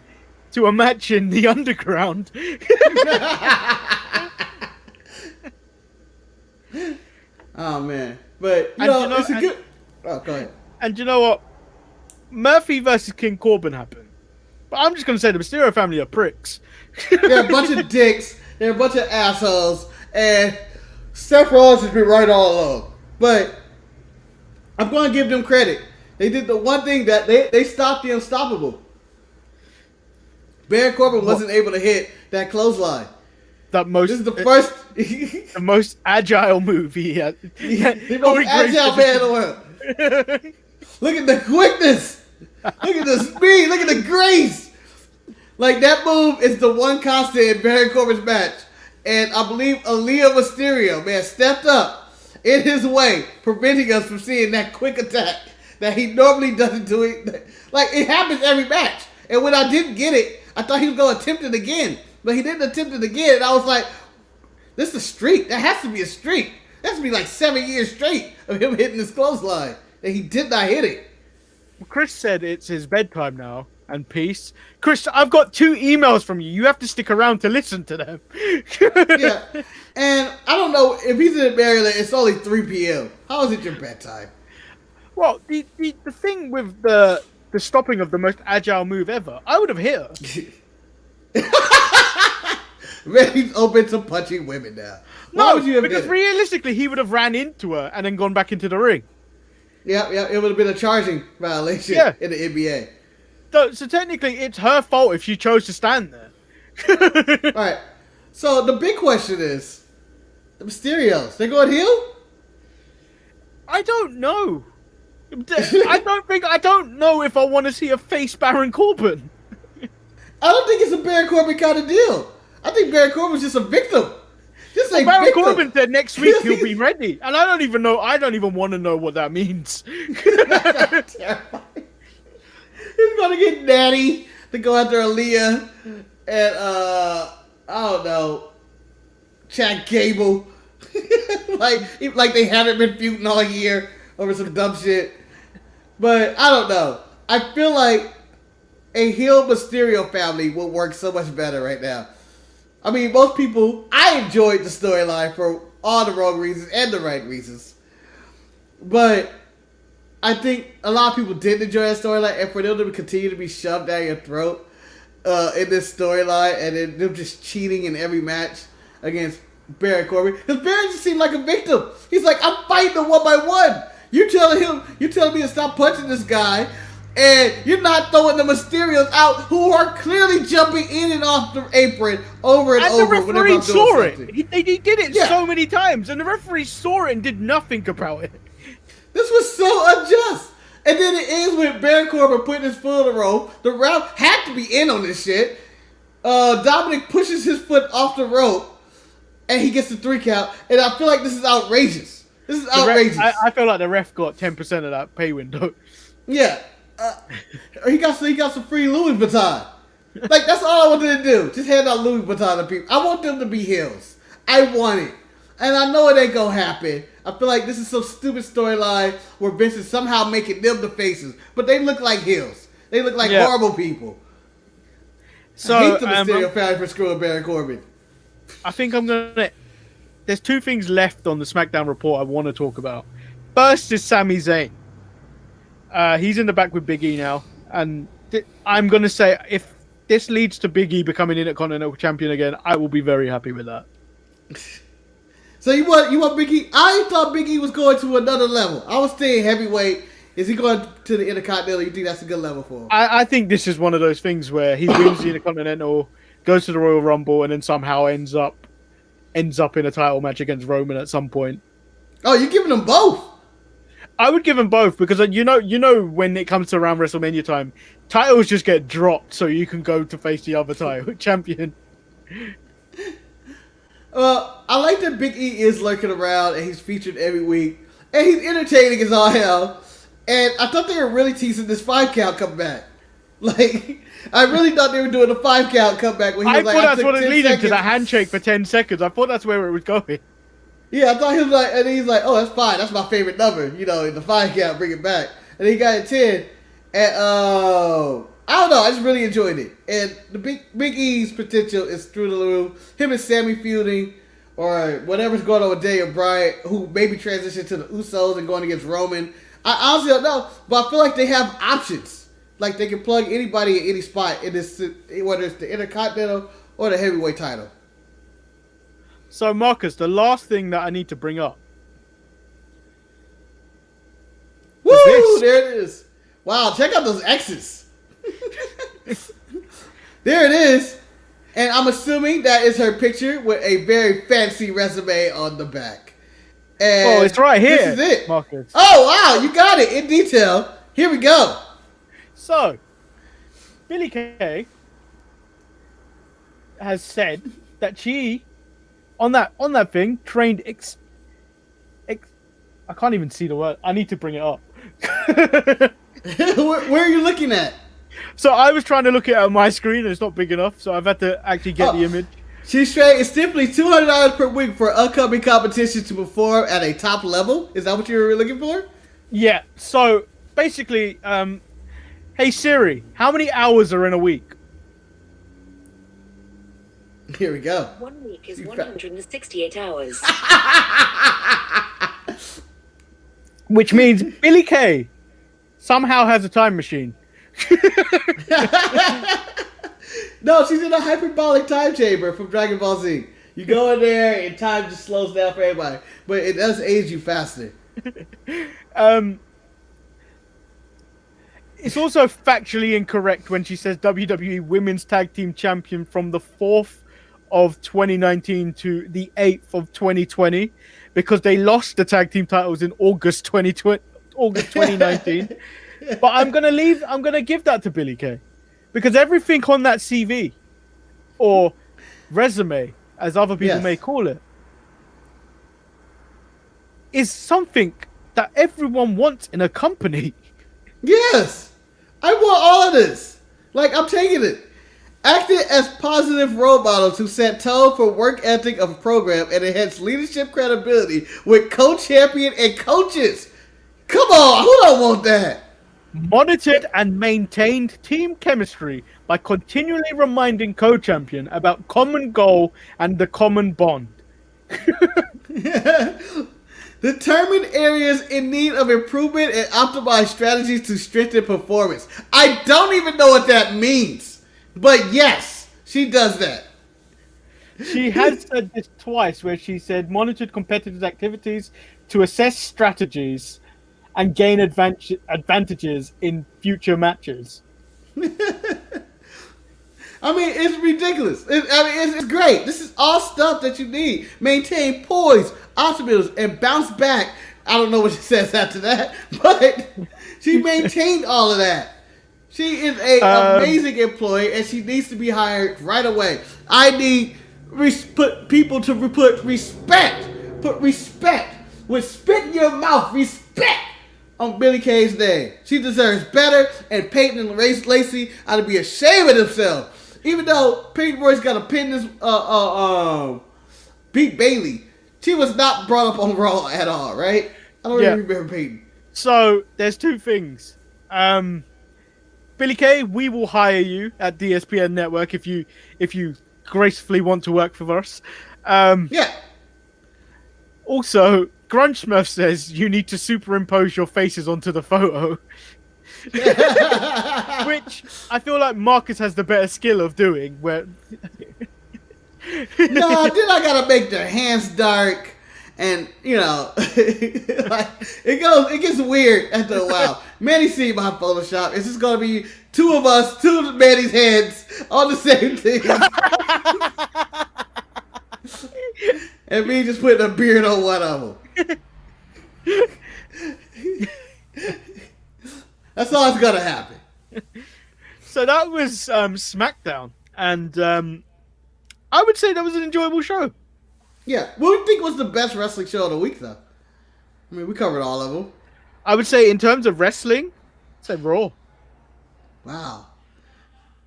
to a match in the Underground. Oh man. But it's a good. Oh, go ahead. And you know what? Murphy versus King Corbin happened. But I'm just gonna say the Mysterio family are pricks. They're a bunch of dicks. They're a bunch of assholes. And Seth Rollins has been right all along. But I'm gonna give them credit. They did the one thing that they stopped the unstoppable. Baron Corbin wasn't able to hit that clothesline. This is the first, the most agile move he had. The most agile man in the world. Look at the quickness. Look at the speed. Look at the grace. Like, that move is the one constant in Baron Corbin's match. And I believe Aaliyah Mysterio, man, stepped up in his way, preventing us from seeing that quick attack that he normally doesn't do. Like, it happens every match. And when I didn't get it, I thought he was going to attempt it again. But he didn't attempt it again. And I was like, this is a streak. That has to be a streak. That has to be like 7 years straight of him hitting this clothesline. And he did not hit it. Chris said it's his bedtime now. And peace. Chris, I've got 2 emails from you. You have to stick around to listen to them. Yeah. And I don't know, if he's in Maryland, it's only 3 p.m. How is it your bedtime? Well, the thing with the stopping of the most agile move ever, I would have hit her. Man, he's open to punching women now. Because realistically, he would have ran into her and then gone back into the ring. Yeah, it would have been a charging violation in the NBA. So technically, it's her fault if she chose to stand there. All right. So the big question is, the Mysterios, they going heel? I don't know. I don't know if I want to see a face Baron Corbin. I don't think it's a Baron Corbin kind of deal. I think Baron Corbin's just a victim. Baron Corbin said next week he'll be ready, and I don't even know. I don't even want to know what that means. That's terrifying. He's gonna get Natty to go after Aaliyah and I don't know, Chad Gable. like they haven't been feuding all year over some dumb shit. But I don't know. I feel like a heel Mysterio family will work so much better right now. I mean, most people, I enjoyed the storyline for all the wrong reasons and the right reasons. But I think a lot of people did enjoy that storyline, and for them to continue to be shoved down your throat in this storyline, and then them just cheating in every match against Baron Corbin. Because Baron just seemed like a victim. He's like, I'm fighting them one by one. You're telling me to stop punching this guy, and you're not throwing the Mysterios out, who are clearly jumping in and off the apron over and over. And the referee saw it. He did it so many times, and the referee saw it and did nothing about it. This was so unjust. And then it ends with Baron Corbin putting his foot on the rope. The ref had to be in on this shit. Dominic pushes his foot off the rope, and he gets the 3 count. And I feel like this is outrageous. This is outrageous. I feel like the ref got 10% of that pay window. Yeah. He got some free Louis Vuitton. Like, that's all I wanted to do. Just hand out Louis Vuitton to people. I want them to be heels. I want it. And I know it ain't gonna happen. I feel like this is some stupid storyline where Vince is somehow making them the faces. But they look like heels. They look like horrible people. So, I hate the Mysterio family for screwing Baron Corbin. I think I'm gonna... There's 2 things left on the Smackdown report I want to talk about. First is Sami Zayn. He's in the back with Big E now. And I'm going to say, if this leads to Big E becoming Intercontinental Champion again, I will be very happy with that. So you want Big E? I thought Big E was going to another level. I was staying heavyweight. Is he going to the Intercontinental? You think that's a good level for him? I think this is one of those things where he wins the Intercontinental, goes to the Royal Rumble, and then somehow ends up in a title match against Roman at some point. Oh, you're giving them both? I would give them both because you know when it comes to around WrestleMania time, titles just get dropped so you can go to face the other title champion. I like that Big E is lurking around and he's featured every week. And he's entertaining as all hell. And I thought they were really teasing this 5 count comeback. Like, I really thought they were doing a 5 count comeback. When he was thought that's what it leading to, the handshake for 10 seconds. I thought that's where it was going. Yeah, I thought he was like, and he's like, oh, that's fine. That's my favorite number. You know, in the 5 count, bring it back. And he got it 10. And, I don't know. I just really enjoyed it. And the Big E's potential is through the roof. Him and Sammy feuding, or whatever's going on with Daniel Bryan, who maybe transitioned to the Usos and going against Roman. I honestly don't know, but I feel like they have options. Like they can plug anybody in any spot in this, whether it's the Intercontinental or the heavyweight title. So, Marcus, the last thing that I need to bring up. Woo! There it is. Wow, check out those X's. There it is. And I'm assuming that is her picture with a very fancy resume on the back. And it's right here. This is it. Marcus. Oh, wow. You got it in detail. Here we go. So, Billie Kay has said that she, on that thing, trained I can't even see the word. I need to bring it up. Where are you looking at? So I was trying to look at it on my screen and it's not big enough, so I've had to actually get the image. She's trained. It's simply $200 per week for upcoming competition to perform at a top level. Is that what you were looking for? Yeah. So basically, hey Siri, how many hours are in a week? Here we go. 1 week is 168 hours. Which means Billie Kay somehow has a time machine. No, she's in a hyperbolic time chamber from Dragon Ball Z. You go in there and time just slows down for everybody, but it does age you faster. It's also factually incorrect when she says WWE Women's Tag Team Champion from the 4th of 2019 to the 8th of 2020 because they lost the tag team titles in August 2019. But I'm gonna give that to Billie Kay because everything on that CV or resume, as other people may call it, is something that everyone wants in a company. Yes, I want all of this. Like, I'm taking it. Acted as positive role models who set tone for work ethic of a program and enhance leadership credibility with co-champion and coaches. Come on, who don't want that? Monitored and maintained team chemistry by continually reminding co-champion about common goal and the common bond. Determine areas in need of improvement and optimize strategies to strengthen performance. I don't even know what that means. But yes, she does that. She has said this twice where she said monitored competitive activities to assess strategies and gain advantages in future matches. I mean, it's ridiculous. It's great. This is all stuff that you need. Maintain poise, optimism, and bounce back. I don't know what she says after that, but she maintained all of that. She is an amazing employee, and she needs to be hired right away. I need people to put respect. Put respect. With spit in your mouth, respect on Billie Kay's name. She deserves better, and Peyton and Lacey ought to be ashamed of themselves. Even though Peyton Royce got a pin this beat Bailey, she was not brought up on Raw at all, right? I don't even remember Peyton. So there's two things. Billie Kay, we will hire you at DSPN Network if you gracefully want to work for us. Also, Grunge Smurf says you need to superimpose your faces onto the photo. Which I feel like Marcus has the better skill of doing. Where No, then I gotta make their hands dark, and like it gets weird after a while. Manny see my Photoshop. It's just gonna be two of Manny's heads on the same thing, and me just putting a beard on one of them. That's all that's gonna happen. So that was SmackDown, and I would say that was an enjoyable show. Yeah. What do you think was the best wrestling show of the week, though? I mean, we covered all of them. I would say in terms of wrestling, I'd say Raw. Wow.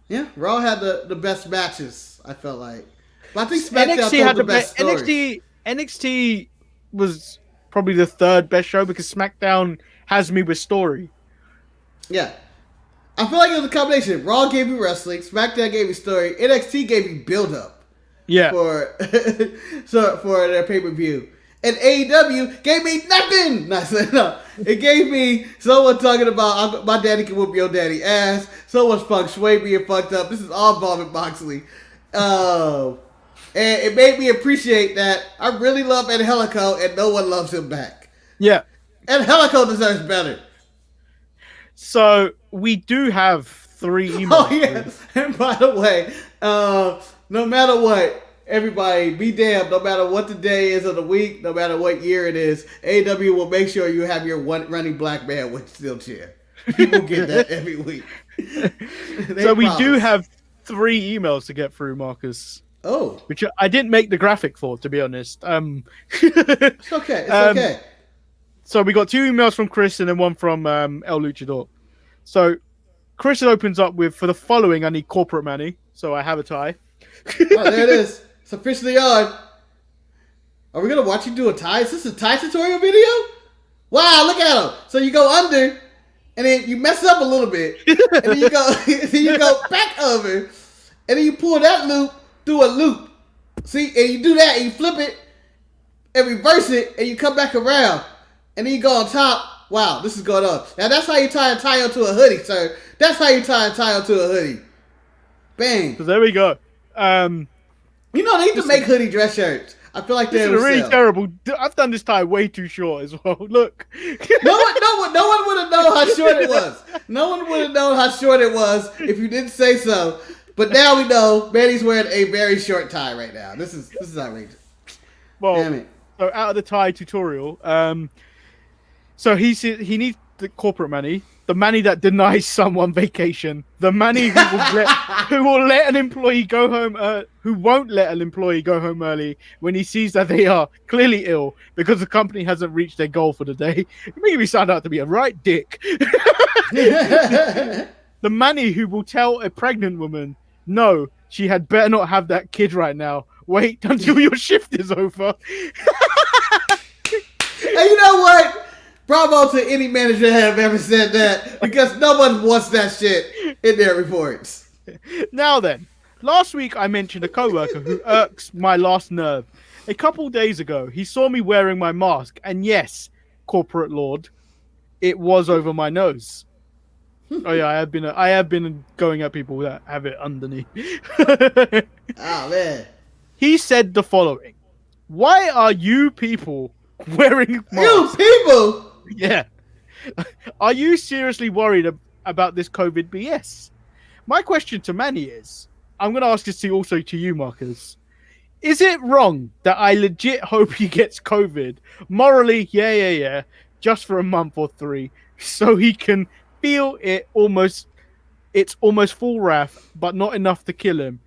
Yeah, Raw had the best matches, I felt like. But I think SmackDown told the best stories. NXT was probably the third best show because SmackDown has me with story. Yeah. I feel like it was a combination. Raw gave me wrestling, SmackDown gave me story, NXT gave me build-up. Yeah. For their pay-per-view. And AEW gave me nothing. No. It gave me someone talking about my daddy can whoop your daddy ass. Someone's feng shui being fucked up. This is all involving Moxley. And it made me appreciate that I really love Angelico and no one loves him back. Yeah. Angelico deserves better. So we do have 3 emails. Oh, yeah. And by the way, no matter what, everybody, be damned, no matter what the day is of the week, no matter what year it is, AEW will make sure you have your one running black man with steel chair. People get that every week. So we do have 3 emails to get through, Marcus. Oh. Which I didn't make the graphic for, to be honest. It's okay. It's okay. So we got 2 emails from Chris and then one from El Luchador. So Chris opens up with, for the following, I need corporate Manny. So I have a tie. Oh, there it is. It's officially on. Are we going to watch you do a tie? Is this a tie tutorial video? Wow, look at him. So you go under, and then you mess up a little bit. And then you go back over, and then you pull that loop through a loop. See, and you do that, and you flip it, and reverse it, and you come back around. And then you go on top. Wow, this is going on. Now, that's how you tie a tie onto a hoodie, sir. That's how you tie a tie onto a hoodie. Bang. So there we go. They need to make hoodie dress shirts. I feel like they're really terrible. I've done this tie way too short as well. Look. No one would have known how short it was. No one would have known how short it was if you didn't say so. But now we know Manny's wearing a very short tie right now. This is outrageous. Well, damn it. So out of the tie tutorial, so he needs the corporate Manny, the Manny that denies someone vacation, the Manny who will let an employee go home, who won't let an employee go home early when he sees that they are clearly ill because the company hasn't reached their goal for the day. It made me sound out to be a right dick. The Manny who will tell a pregnant woman, no, she had better not have that kid right now. Wait until your shift is over. And you know what? Bravo to any manager that have ever said that, because no one wants that shit in their reports. Now then, last week I mentioned a coworker who irks my last nerve. A couple days ago, he saw me wearing my mask, and yes, corporate lord, it was over my nose. Oh yeah, I have been going at people that have it underneath. Oh man. He said the following: why are you people wearing masks? You people? Yeah. Are you seriously worried about this COVID BS? My question to Manny is, I'm going to ask this also to you, Marcus. Is it wrong that I legit hope he gets COVID? Morally, yeah, just for a month or 3, so he can feel it's almost full wrath, but not enough to kill him,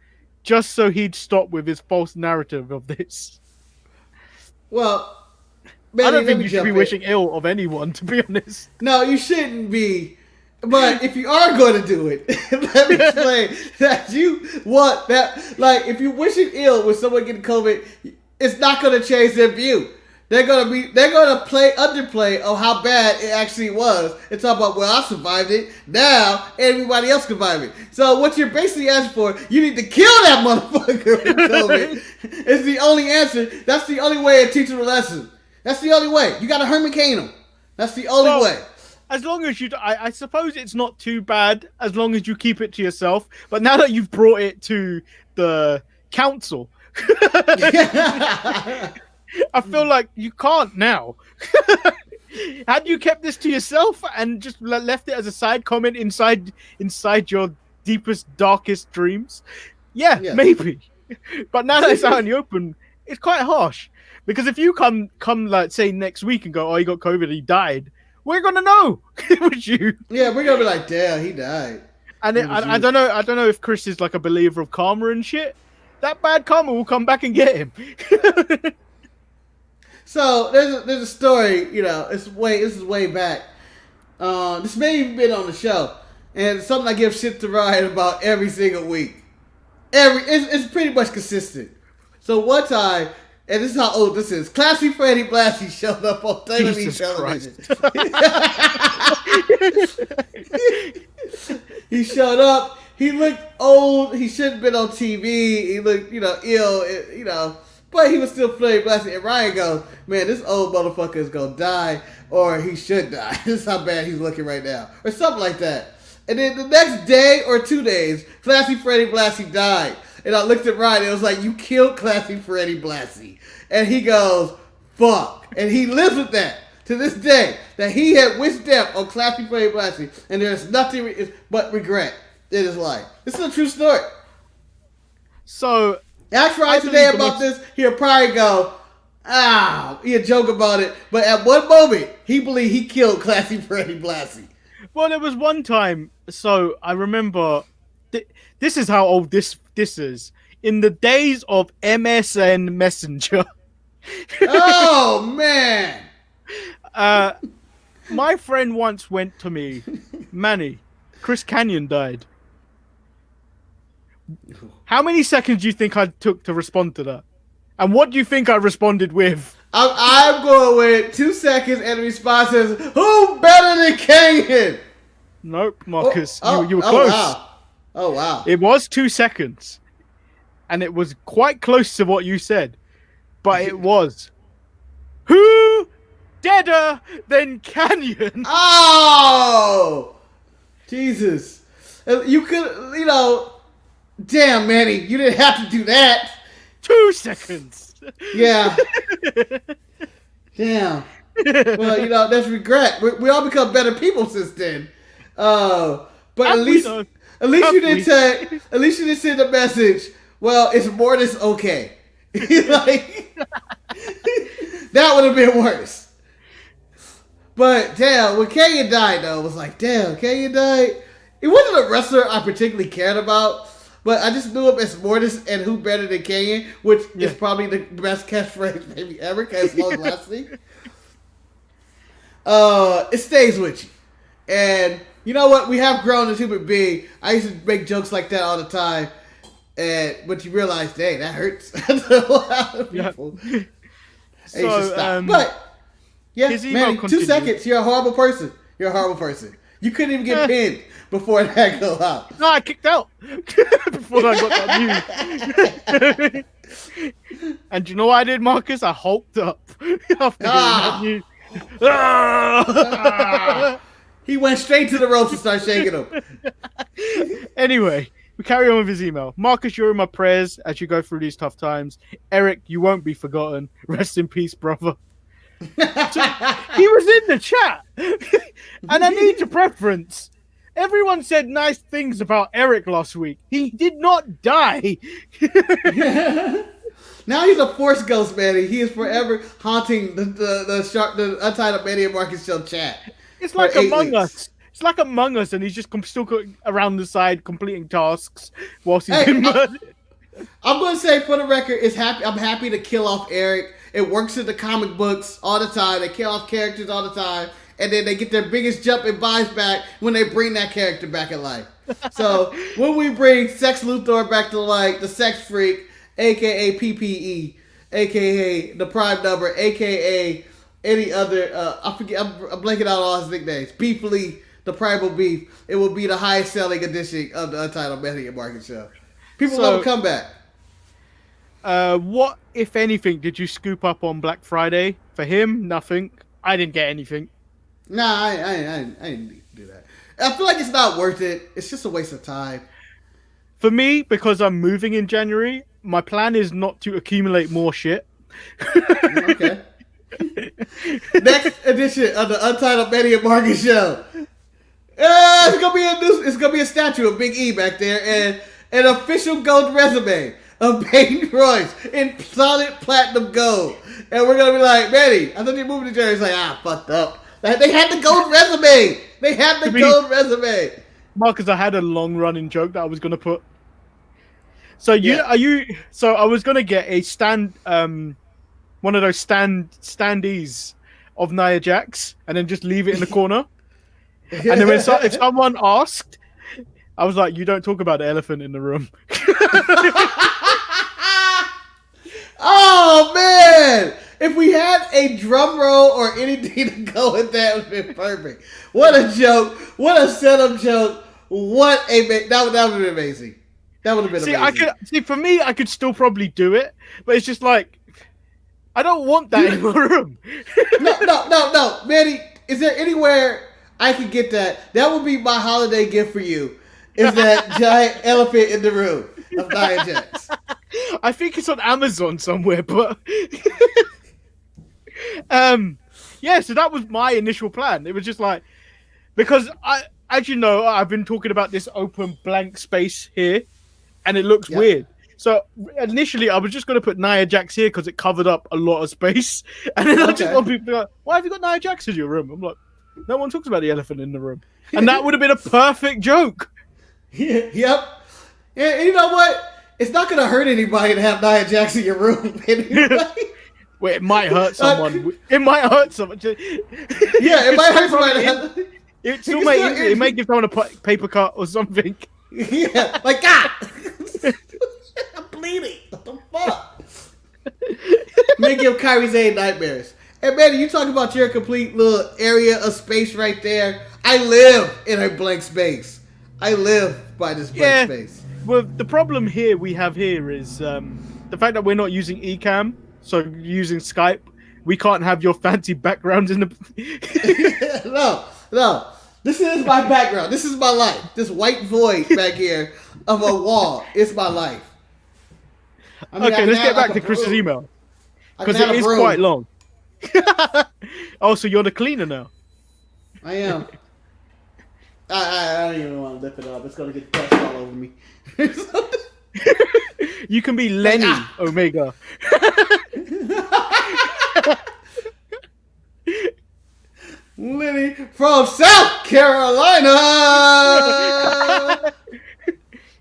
just so he'd stop with his false narrative of this. Well, Manny, I don't think you should be wishing ill of anyone, to be honest. No, you shouldn't be. But if you are going to do it, let me explain that you want that. Like, if you're wishing ill with someone getting COVID, it's not going to change their view. They're going to underplay of how bad it actually was and talk about, well, I survived it. Now everybody else survived it. So what you're basically asking for, you need to kill that motherfucker with COVID. It's the only answer. That's the only way of teaching a lesson. That's the only way. You got to Herman Cain him. That's the only way. As long as you, I suppose it's not too bad as long as you keep it to yourself. But now that you've brought it to the council, I feel like you can't now. Had you kept this to yourself and just left it as a side comment inside your deepest, darkest dreams, yeah, maybe. But now that it's out in the open, it's quite harsh. Because if you come like say next week and go, oh, he got COVID, he died, we're gonna know it was you. Yeah, we're gonna be like, damn, he died. And I don't know if Chris is like a believer of karma and shit. That bad karma will come back and get him. So there's a story, this is way back. This may even been on the show, and it's something I give shit to Ryan about every single week. It's pretty much consistent. So one time, and this is how old this is, Classy Freddie Blassie showed up on WWE television. He showed up. He looked old. He shouldn't have been on TV. He looked, ill, but he was still Freddie Blassie. And Ryan goes, man, this old motherfucker is going to die, or he should die. This is how bad he's looking right now. Or something like that. And then the next day or 2 days, Classy Freddie Blassie died. And I looked at Ryan, and it was like, you killed Classy Freddie Blassie. And he goes, fuck. And he lives with that to this day, that he had wished death on Classy Freddie Blassie, and there's nothing but regret in his life. This is a true story. So, ask Ryan today about this, he'll probably go, he'll joke about it. But at one moment, he believed he killed Classy Freddie Blassie. Well, there was one time, so I remember, this is how old this is. In the days of MSN Messenger. Oh, man. My friend once went to me, Manny, Chris Kanyon died. How many seconds do you think I took to respond to that? And what do you think I responded with? I'm going with 2 seconds, and the response is, who better than Kanyon? Nope, Marcus. You were close. Wow. Oh, wow. It was 2 seconds. And it was quite close to what you said. But it was, who deader than Kanyon? Oh! Jesus. You could, damn, Manny, you didn't have to do that. 2 seconds. Yeah. Damn. Well, that's regret. We all become better people since then. But at least you didn't send a message. Well, it's Mortis okay. Like, that would have been worse. But damn, when Kanyon died though, it was like, damn, Kanyon died. It wasn't a wrestler I particularly cared about, but I just knew him as Mortis and who better than Kanyon, which is probably the best catchphrase maybe ever, because it's long lasting. It stays with you. And you know what? We have grown as human beings. I used to make jokes like that all the time. But you realize, dang, that hurts a lot of people. So, but, yeah, man, 2 seconds. You're a horrible person. You couldn't even get pinned before that go out. No, I kicked out before I got that news. And you know what I did, Marcus? I hulked up after that news. He went straight to the ropes and started shaking them. Anyway, we carry on with his email. Marcus, you're in my prayers as you go through these tough times. Eric, you won't be forgotten. Rest in peace, brother. So, he was in the chat. And I need to preference. Everyone said nice things about Eric last week. He did not die. Now he's a force ghost, Manny. He is forever haunting the Untitled Manny and Marcus Show chat. It's like Among Us. It's like Among Us, and he's just still around the side completing tasks whilst he's been murdered. I'm going to say, for the record, I'm happy to kill off Eric. It works in the comic books all the time. They kill off characters all the time, and then they get their biggest jump in buys back when they bring that character back in life. So when we bring Sex Luthor back to life, the Sex Freak, a.k.a. PPE, a.k.a. the Prime Number, a.k.a. any other, I forget, I'm blanking out all his nicknames. Beef Lee, the Primal Beef. It will be the highest selling edition of the Untitled Manny and Marcus Show. People love a comeback. What, if anything, did you scoop up on Black Friday? For him, nothing. I didn't get anything. Nah, I didn't do that. I feel like it's not worth it. It's just a waste of time. For me, because I'm moving in January, my plan is not to accumulate more shit. Okay. Next edition of the Untitled Manny and Marcus show. It's gonna be a statue of Big E back there and an official gold resume of Peyton Royce in solid platinum gold. And we're gonna be like, Manny, I thought you moved to Jerry. He's like, fucked up. They had the gold resume. They had the gold resume. Marcus, I had a long running joke that I was gonna put. So So I was gonna get a one of those standees of Nia Jax, and then just leave it in the corner. And then if someone asked, I was like, "You don't talk about the elephant in the room." Oh man! If we had a drum roll or anything to go with that, would have been perfect. What a joke! What a setup joke! That would have been amazing. That would have been amazing. For me, I could still probably do it, but it's just like, I don't want that in my room. No, Manny. Is there anywhere I could get that? That would be my holiday gift for you. Is that giant elephant in the room of Nia Jax? I think it's on Amazon somewhere, but so that was my initial plan. It was just like, because as you know, I've been talking about this open blank space here, and it looks weird. So initially, I was just going to put Nia Jax here because it covered up a lot of space, and then I just want people to be like, "Why have you got Nia Jax in your room?" I'm like, no one talks about the elephant in the room, and that would have been a perfect joke. Yep. And you know what? It's not going to hurt anybody to have Nia Jax in your room anyway. Well, it might hurt someone. It might hurt someone. It might hurt somebody. It may give someone a paper cut or something. Yeah, like God. I'm bleeding. What the fuck? May give Kyrie Zane nightmares. Hey, Manny, you talk about your complete little area of space right there. I live in a blank space. I live by this blank space. Well, the problem we have here is the fact that we're not using eCam, so using Skype, we can't have your fancy backgrounds in the... No. This is my background. This is my life. This white void back here of a wall is my life. Okay, let's get back to Chris's email. Because it is quite long. Oh, so you're the cleaner now? I am. I don't even want to lift it up. It's going to get dust all over me. You can be Lenny Omega. Lenny from South Carolina.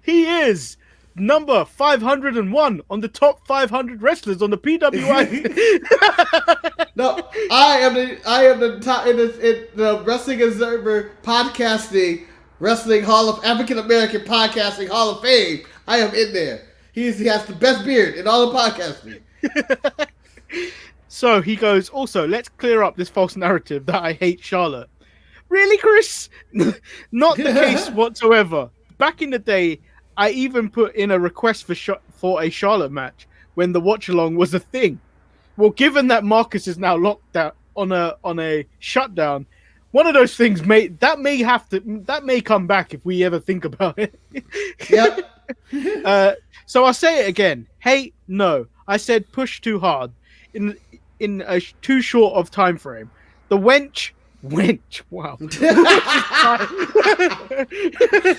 He is number 501 on the top 500 wrestlers on the PWI. No, I am the top in the Wrestling Observer podcasting Wrestling Hall of African American Podcasting Hall of Fame. I am in there. He has the best beard in all of podcasting. So he goes, also, let's clear up this false narrative that I hate Charlotte. Really, Chris? Not the case whatsoever. Back in the day, I even put in a request for a Charlotte match when the watch-along was a thing. Well, given that Marcus is now locked out on a shutdown, one of those things may come back if we ever think about it. Yep. So I'll say it again. Hey, no. I said push too hard. In a too short of time frame. The wench, wow.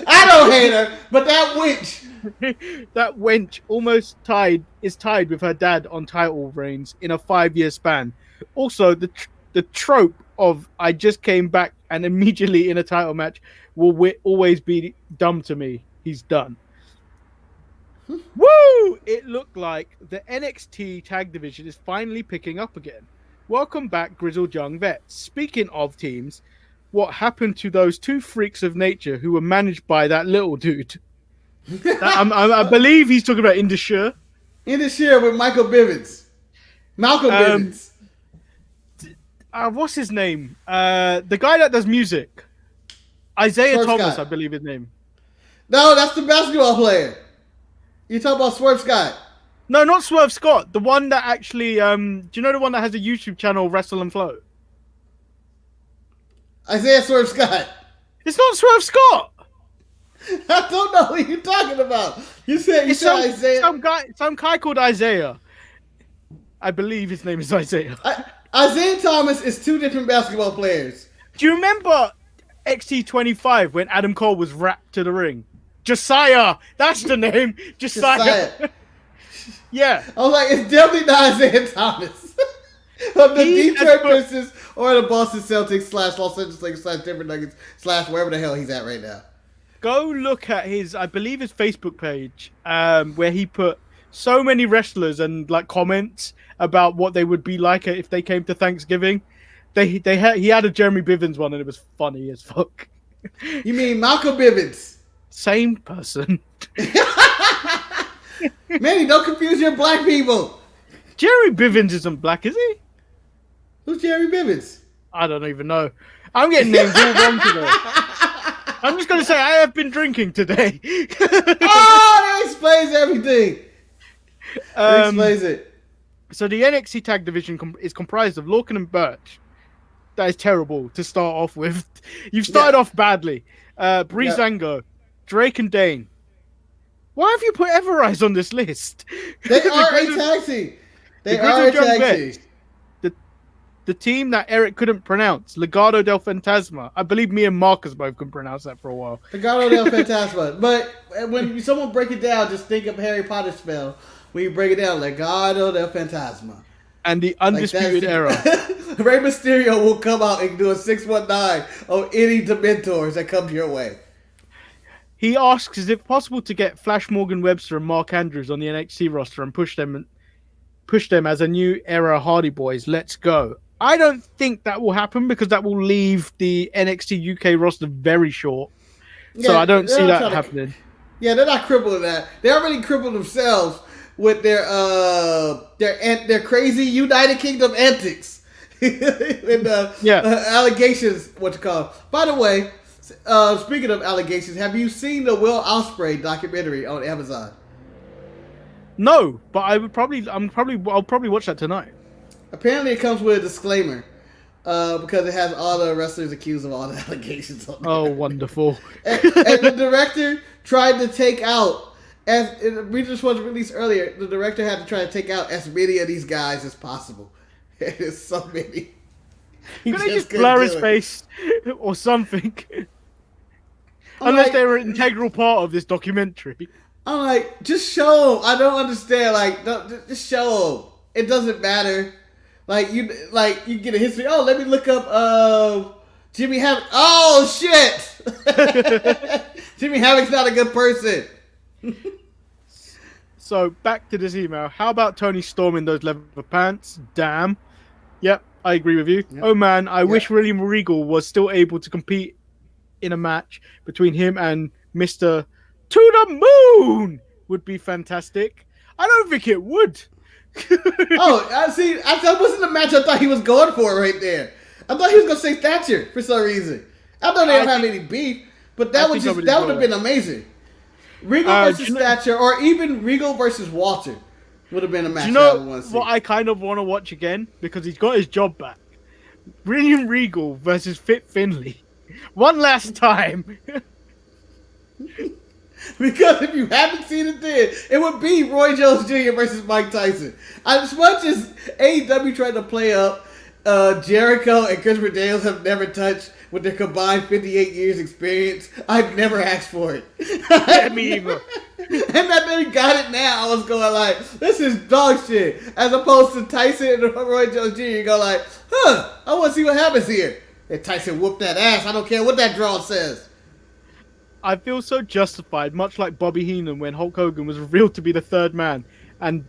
I don't hate her, but that wench almost is tied with her dad on title reigns in a 5-year span. Also, the trope of I just came back and immediately in a title match will always be dumb to me. He's done. Woo! It looked like the NXT tag division is finally picking up again. Welcome back, grizzled young vets. Speaking of teams, what happened to those two freaks of nature who were managed by that little dude? I believe he's talking about Indusher. Indusher with Malcolm Bivens. What's his name? The guy that does music. Isaiah Swerve Thomas, Scott. I believe his name. No, that's the basketball player. You talking about Swerve Scott? No, not Swerve Scott. The one that actually, do you know the one that has a YouTube channel, Wrestle and Flow? Isaiah Swerve Scott. It's not Swerve Scott. I don't know what you're talking about. You said Isaiah. Some guy called Isaiah. I believe his name is Isaiah. Isaiah Thomas is two different basketball players. Do you remember XT25 when Adam Cole was wrapped to the ring? Josiah, that's the name. Josiah. Yeah. I was like, it's definitely not Isaiah Thomas. Of the Detroit Pistons or the Boston Celtics / Los Angeles Lakers / Denver Nuggets / wherever the hell he's at right now. Go look at his Facebook page, where he put so many wrestlers and like comments about what they would be like if they came to Thanksgiving. He had a Jeremy Bivens one and it was funny as fuck. You mean Malcolm Bivens? Same person. Manny, don't confuse your black people. Jeremy Bivens isn't black, is he? Who's Jeremy Bivens? I don't even know. I'm getting names all wrong today. I'm just going to say I have been drinking today. That explains everything. That explains it. So the NXT Tag Division is comprised of Lorcan and Birch. That is terrible to start off with. You've started off badly. Breezango, Drake and Dane. Why have you put Everrise on this list? They are a tag team. They are a tag team. The team that Eric couldn't pronounce, Legado del Fantasma. I believe me and Marcus both couldn't pronounce that for a while. Legado del Fantasma. But when someone break it down, just think of Harry Potter spell. When you break it down, Legado del Fantasma. And the Undisputed Era. Rey Mysterio will come out and do a 619 on any Dementors that come your way. He asks, is it possible to get Flash Morgan Webster and Mark Andrews on the NXT roster and push them as a new era Hardy Boys? Let's go. I don't think that will happen because that will leave the NXT UK roster very short. So I don't see that happening. Yeah, they're not crippling that. They already crippled themselves with their crazy United Kingdom antics and allegations. What you call? By the way, speaking of allegations, have you seen the Will Ospreay documentary on Amazon? No, but I'll probably watch that tonight. Apparently, it comes with a disclaimer because it has all the wrestlers accused of all the allegations on there. Oh, wonderful! and the director tried to take out, as we just was released earlier. The director had to try to take out as many of these guys as possible. There's so many. Can they just blur his face or something? Unless they were an integral part of this documentary. I'm like, just show them. I don't understand. Just show them. It doesn't matter. You get a history. Oh, let me look up Jimmy Havoc. Oh shit! Jimmy Havoc's not a good person. So back to this email. How about Tony Storm in those leather pants? Damn. Yep, I agree with you. Yep. Oh man, I wish William Regal was still able to compete in a match between him and Mr. To the Moon. Would be fantastic. I don't think it would. That wasn't the match I thought he was going for right there. I thought he was going to say Thatcher for some reason. I thought they don't have any beef, but that would have been amazing. Regal versus Thatcher, or even Regal versus Walter would have been a match. Do you know what I kind of want to watch again? Because he's got his job back. William Regal versus Fit Finlay. One last time. Because if you haven't seen it then, it would be Roy Jones Jr. versus Mike Tyson. As much as AEW tried to play up, Jericho and Christopher Daniels have never touched with their combined 58 years experience. I've never asked for it. Yeah, me either. And that they got it now, I was going like, this is dog shit. As opposed to Tyson and Roy Jones Jr. You go like, I want to see what happens here. And Tyson whooped that ass. I don't care what that draw says. I feel so justified, much like Bobby Heenan when Hulk Hogan was revealed to be the third man and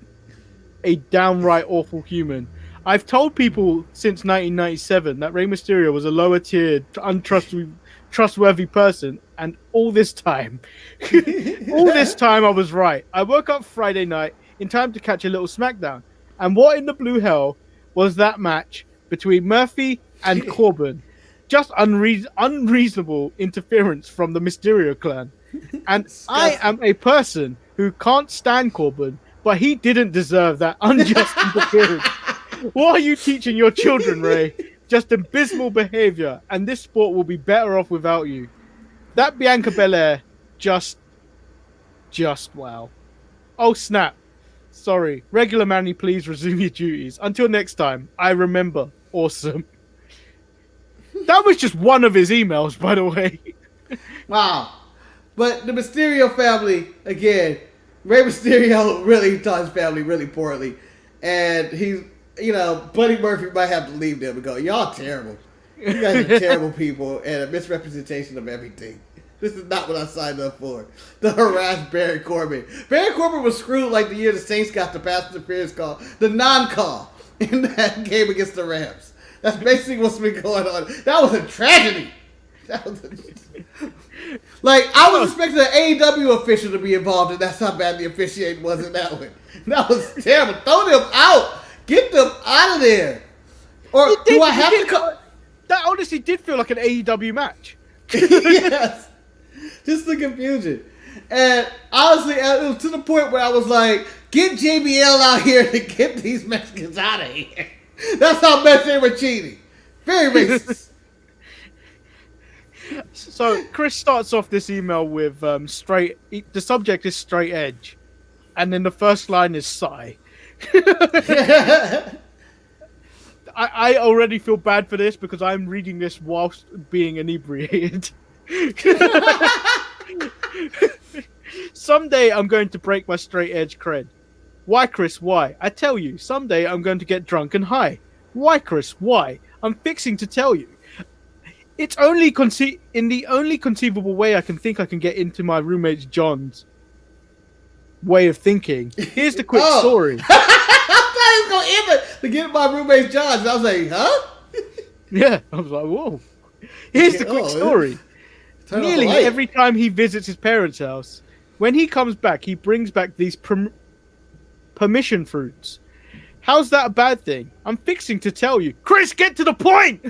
a downright awful human. I've told people since 1997 that Rey Mysterio was a lower tier, untrustworthy person, and all this time I was right. I woke up Friday night in time to catch a little Smackdown, and what in the blue hell was that match between Murphy and Corbin? Just unreasonable interference from the Mysterio clan. And I am a person who can't stand Corbin, but he didn't deserve that unjust interference. What are you teaching your children, Ray? Just abysmal behavior, and this sport will be better off without you. That Bianca Belair just wow. Oh snap. Sorry. Regular Manny, please resume your duties. Until next time, I remember. Awesome. That was just one of his emails, by the way. Wow. But the Mysterio family, again, Rey Mysterio really taught his family really poorly. And he's, Buddy Murphy might have to leave them and go, y'all terrible. You guys are terrible people and a misrepresentation of everything. This is not what I signed up for. To harass Barry Corbin. Barry Corbin was screwed like the year the Saints got the pass interference call, the non-call in that game against the Rams. That's basically what's been going on. That was a tragedy. I was expecting an AEW official to be involved, and that's how bad the officiating was in that one. That was terrible. Throw them out. Get them out of there. Or do I have to come? That honestly did feel like an AEW match. Yes. Just the confusion. And honestly, it was to the point where I was like, get JBL out here to get these Mexicans out of here. That's how much they were cheating. Very racist. So Chris starts off this email with the subject is straight edge. And then the first line is sigh. I already feel bad for this because I'm reading this whilst being inebriated. Someday I'm going to break my straight edge cred. Why, Chris? Why? I tell you, someday I'm going to get drunk and high. Why, Chris? Why? I'm fixing to tell you. It's only in the only conceivable way I can think I can get into my roommate John's way of thinking. Here's the quick story. I thought he was going to end it to get my roommate John's. And I was like, huh? Yeah, I was like, whoa. Here's the quick story. Nearly every time he visits his parents' house, when he comes back, he brings back these permission fruits. How's that a bad thing? I'm fixing to tell you. Chris, get to the point!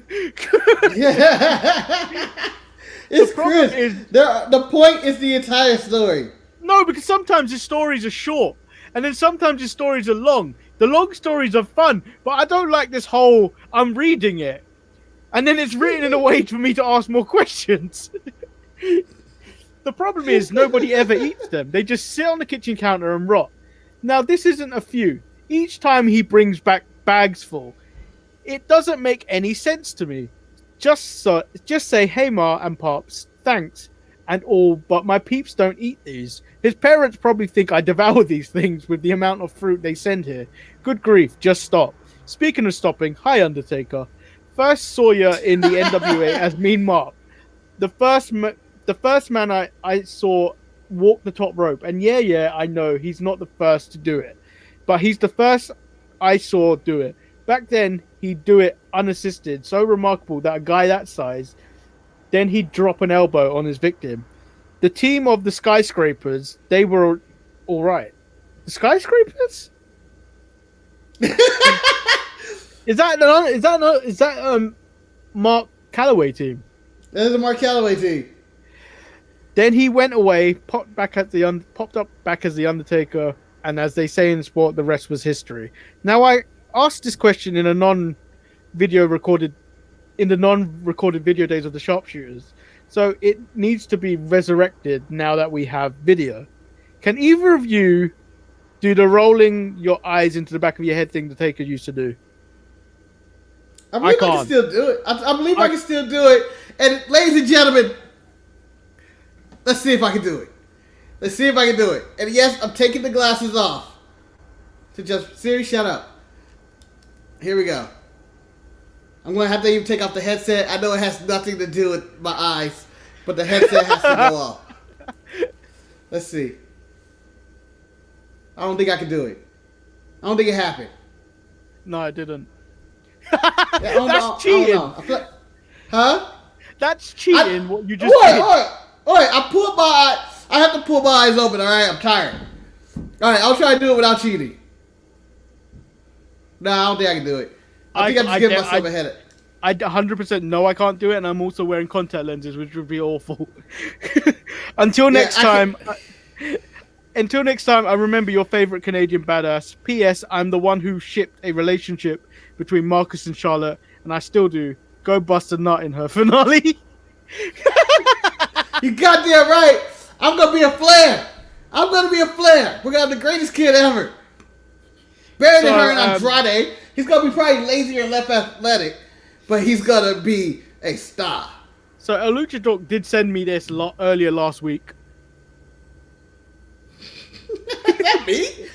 It's Chris. The point is the entire story. No, because sometimes his stories are short, and then sometimes his stories are long. The long stories are fun, but I don't like this whole, I'm reading it. And then it's written in a way for me to ask more questions. The problem is nobody ever eats them. They just sit on the kitchen counter and rot. Now, this isn't a few. Each time he brings back bags full, it doesn't make any sense to me. Just say, hey, Ma and Pops, thanks, and all, but my peeps don't eat these. His parents probably think I devour these things with the amount of fruit they send here. Good grief, just stop. Speaking of stopping, hi, Undertaker. First saw you in the NWA as Mean Mark. The first man I saw walk the top rope. And yeah, I know he's not the first to do it. But he's the first I saw do it. Back then, he'd do it unassisted. So remarkable that a guy that size, then he'd drop an elbow on his victim. The team of the Skyscrapers, they were all right. The Skyscrapers? Is that Mark Calloway team? That is a Mark Calloway team. Then he went away, popped up back as the Undertaker, and as they say in sport, the rest was history. Now I asked this question in the non-recorded video days of the Sharpshooters, so it needs to be resurrected now that we have video. Can either of you do the rolling your eyes into the back of your head thing the Taker used to do? I believe I can still do it. I believe I can still do it. And ladies and gentlemen, let's see if I can do it. Let's see if I can do it. And yes, I'm taking the glasses off. Siri, shut up. Here we go. I'm going to have to even take off the headset. I know it has nothing to do with my eyes, but the headset has to go off. Let's see. I don't think I can do it. I don't think it happened. No, I didn't. That's cheating. Huh? That's cheating. What you just did. All right. I have to pull my eyes open. All right, I'm tired. All right, I'll try to do it without cheating. No, I don't think I can do it. I think I'm just giving myself a headache. I 100% know I can't do it, and I'm also wearing contact lenses, which would be awful. Until next time, I remember your favorite Canadian badass. P.S. I'm the one who shipped a relationship between Marcus and Charlotte, and I still do. Go bust a nut in her finale. You goddamn right. I'm gonna be a Flair. I'm gonna be a Flair. We're gonna have the greatest kid ever. Better than her and Andrade. He's gonna be probably lazier and less athletic, but he's gonna be a star. So El Luchador did send me this earlier last week. Is that me?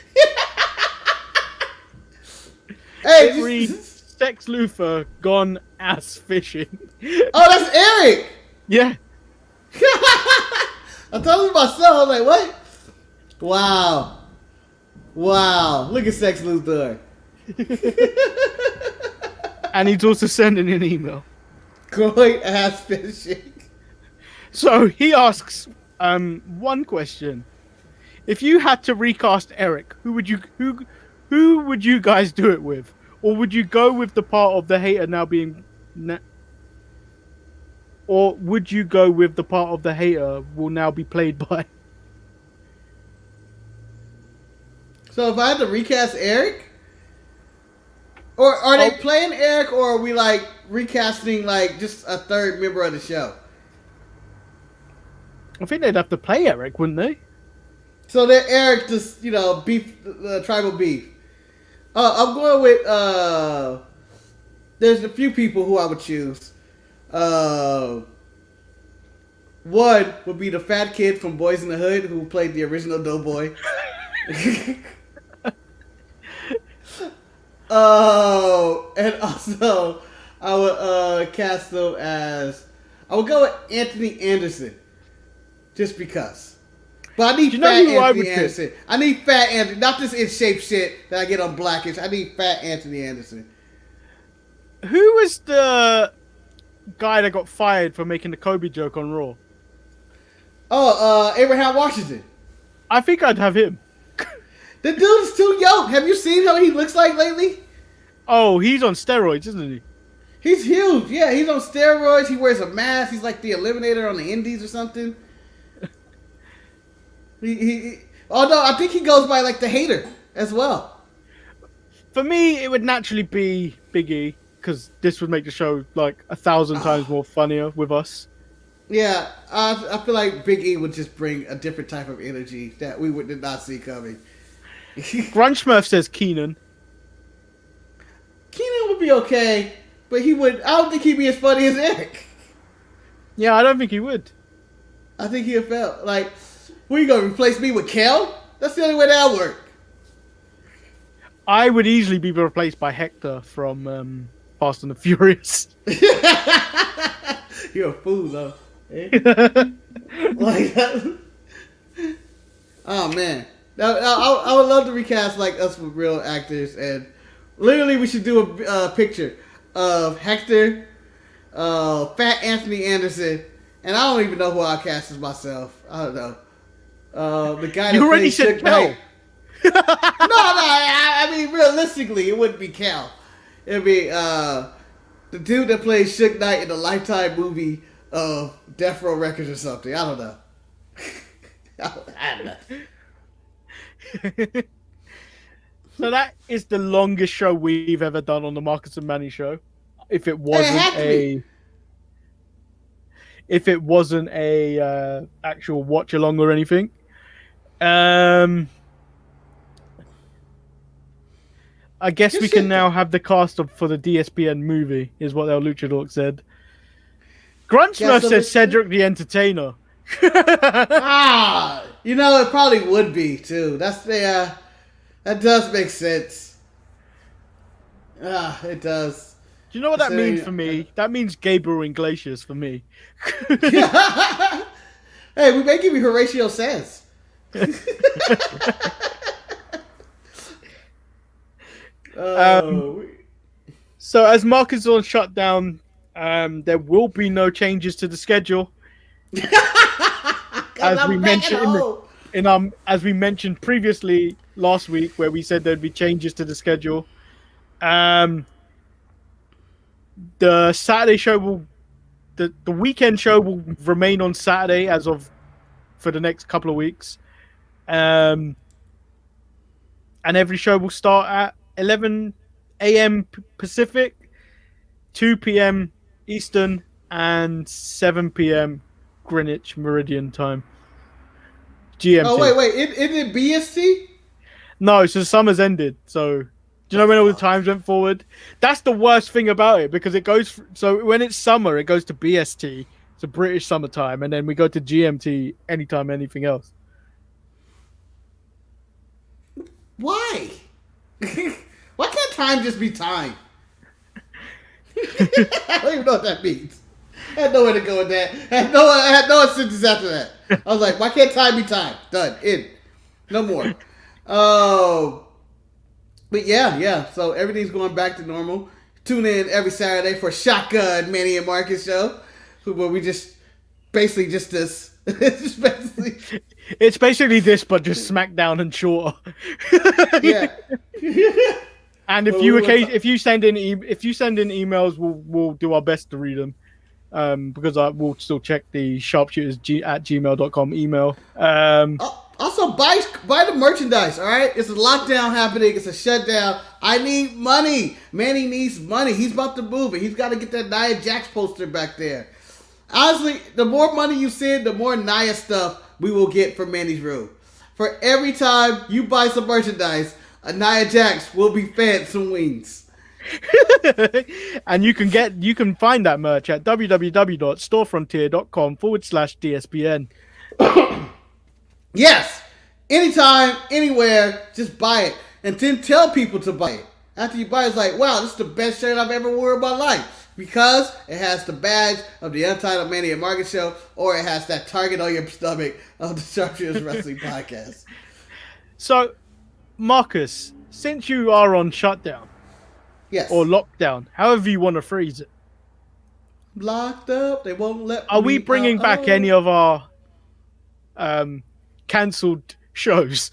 Hey, it reads, Sex Luthor gone ass fishing. Oh, that's Eric. Yeah. I told him myself. I was like, what? Wow. Wow. Look at Sex Luthor. And he's also sending an email. Going ass fishing. So he asks one question. If you had to recast Eric, who would you guys do it with? Or would you go with the part of the hater now being or would you go with the part of the hater will now be played by? So if I had to recast Eric, or are they playing Eric, or are we like recasting like just a third member of the show? I think they'd have to play Eric, wouldn't they? So that Eric just, beef, tribal beef. I'm going with, there's a few people who I would choose. One would be the fat kid from Boys in the Hood who played the original Doughboy. And also I would cast them as, I would go with Anthony Anderson. Just because. But I need fat Anthony Anderson. I need fat Anthony, not this in shape shit that I get on Blackish. I need fat Anthony Anderson. Who was the guy that got fired for making the Kobe joke on Raw? Oh, Abraham Washington. I think I'd have him. The dude is too young. Have you seen how he looks like lately? Oh, he's on steroids, isn't he? He's huge. Yeah, he's on steroids. He wears a mask. He's like the Eliminator on the Indies or something. Although I think he goes by like the hater as well. For me, it would naturally be Big E, because this would make the show like 1,000 times more funnier with us. Yeah, I feel like Big E would just bring a different type of energy that we did not see coming. Grunge Smurf says Keenan. Keenan would be okay, but I don't think he'd be as funny as Eric. Yeah, I don't think he would. I think he'd felt like, who are you going to replace me with, Kel? That's the only way that'll work. I would easily be replaced by Hector from Fast and the Furious. You're a fool, though. Eh? Like, oh, man. I would love to recast like us with real actors, and literally we should do a picture of Hector, fat Anthony Anderson, and I don't even know who I'll cast as myself. I don't know. The guy you that already plays said Suge Kel. Knight. No, I mean realistically, it wouldn't be Cal. It'd be the dude that plays Suge Knight in the Lifetime movie of Death Row Records or something. I don't know. I don't know. So that is the longest show we've ever done on the Marcus and Manny show. If it wasn't a actual watch along or anything. I guess we can now have the cast for the DSPN movie, is what El Luchador said. Grunge Smurf said Cedric the Entertainer. It probably would be too. That does make sense. It does. Do you know what that means for me? That means Gabriel Iglesias for me. Hey, we may give you Horatio Sanz. So as Marcus is on shutdown, there will be no changes to the schedule. As we mentioned as we mentioned previously last week, where we said there'd be changes to the schedule. The Saturday show the weekend show will remain on Saturday for the next couple of weeks. And every show will start at 11 a.m. Pacific, 2 p.m. Eastern, and 7 p.m. Greenwich Meridian time. GMT. Oh wait, is it BST? No, so summer's ended. So do you know when all the times went forward? That's the worst thing about it because it goes. So when it's summer, it goes to BST. It's a British summertime, and then we go to GMT anytime anything else. Why? Why can't time just be time? I don't even know what that means. I had nowhere to go with that. I had no sentence after that. I was like, why can't time be time? Done. In. No more. But yeah. So everything's going back to normal. Tune in every Saturday for Shotgun Manny and Marcus show, where we just basically just this. It's basically this, but just Smackdown and shorter. Yeah. And if you send in emails, we'll do our best to read them. Because we'll still check the sharpshooters@gmail.com email. Also, buy the merchandise, all right? It's a lockdown happening. It's a shutdown. I need money. Manny needs money. He's about to move it. He's got to get that Nia Jax poster back there. Honestly, the more money you send, the more Nia stuff we will get from Manny's room. For every time you buy some merchandise, a Nia Jax will be fed some wings. And you can find that merch at www.storefrontier.com/DSPN. Yes, anytime, anywhere, just buy it, and then tell people to buy it. After you buy it, it's like, wow, this is the best shirt I've ever worn in my life, because it has the badge of the Untitled Manny and Marcus show, or it has that target on your stomach of the Sharpshooters Wrestling Podcast. So, Marcus, since you are on shutdown, yes, or lockdown, however you want to phrase it, locked up, they won't let. Are we bringing back any of our cancelled shows?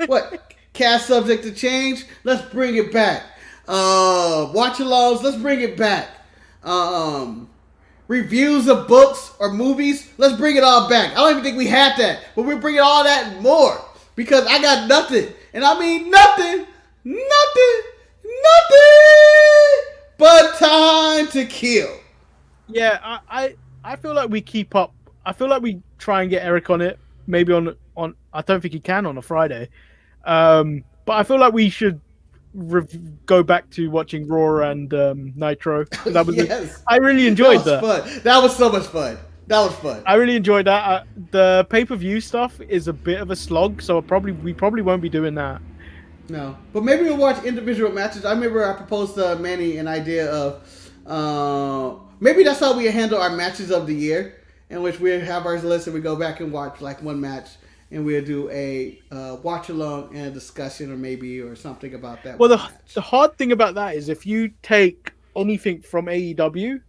What? Cast subject to change? Let's bring it back. Watch-alongs? Let's bring it back. Reviews of books or movies? Let's bring it all back. I don't even think we had that, but we're bringing all that and more, because I got nothing, and I mean nothing but time to kill. Yeah, I feel like we keep up. I feel like we try and get Eric on it. Maybe on I don't think he can on a Friday. But I feel like we should go back to watching Raw and Nitro. That was yes. I really enjoyed that. Fun. That was so much fun. That was fun. I really enjoyed that. The pay-per-view stuff is a bit of a slog, so we probably won't be doing that. No, but maybe we'll watch individual matches. I remember I proposed to Manny an idea of maybe that's how we handle our matches of the year, in which we have our list and we go back and watch like one match, and we'll do a watch along and a discussion or something about that. Well, the hard thing about that is if you take anything from AEW,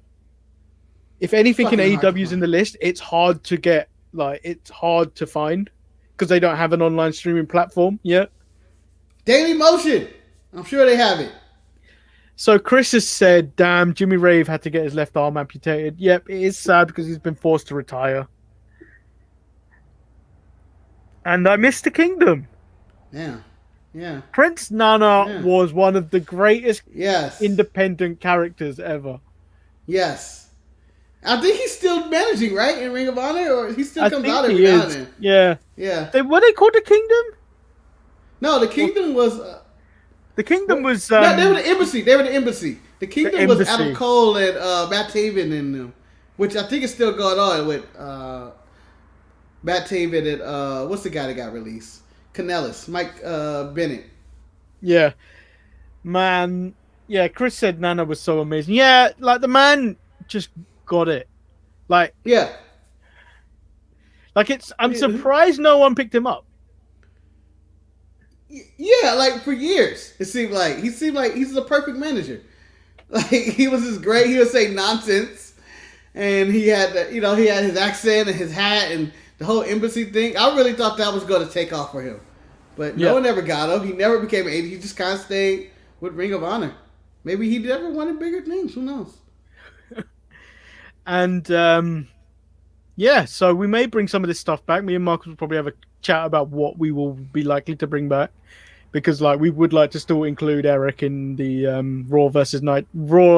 if anything in AEW is in the list, it's hard to get, it's hard to find because they don't have an online streaming platform yet. Daily Motion, I'm sure they have it. So Chris has said, damn, Jimmy Rave had to get his left arm amputated. Yep, it is sad because he's been forced to retire. And I missed the Kingdom. Yeah. Prince Nana was one of the greatest independent characters ever. Yes. I think he's still managing, right, in Ring of Honor? Or he still comes out every now and then. Yeah. Were they called the Kingdom? No, the Kingdom was... the Kingdom was... no, they were the Embassy. The Kingdom was Adam Cole and Matt Taven in them, which I think is still going on with Matt Taven and... what's the guy that got released? Kanellis. Mike Bennett. Yeah. Man. Yeah, Chris said Nana was so amazing. Yeah, the man just got it. Yeah. I'm surprised no one picked him up. Yeah, for years it seemed like he's the perfect manager. He was just great. He would say nonsense, and he had he had his accent and his hat and the whole embassy thing. I really thought that was going to take off for him, but no one ever got him. He never became an agent. He just kind of stayed with Ring of Honor. Maybe he never wanted bigger things. Who knows? And so we may bring some of this stuff back. Me and Marcus will probably have a chat about what we will be likely to bring back, because we would like to still include Eric in the Raw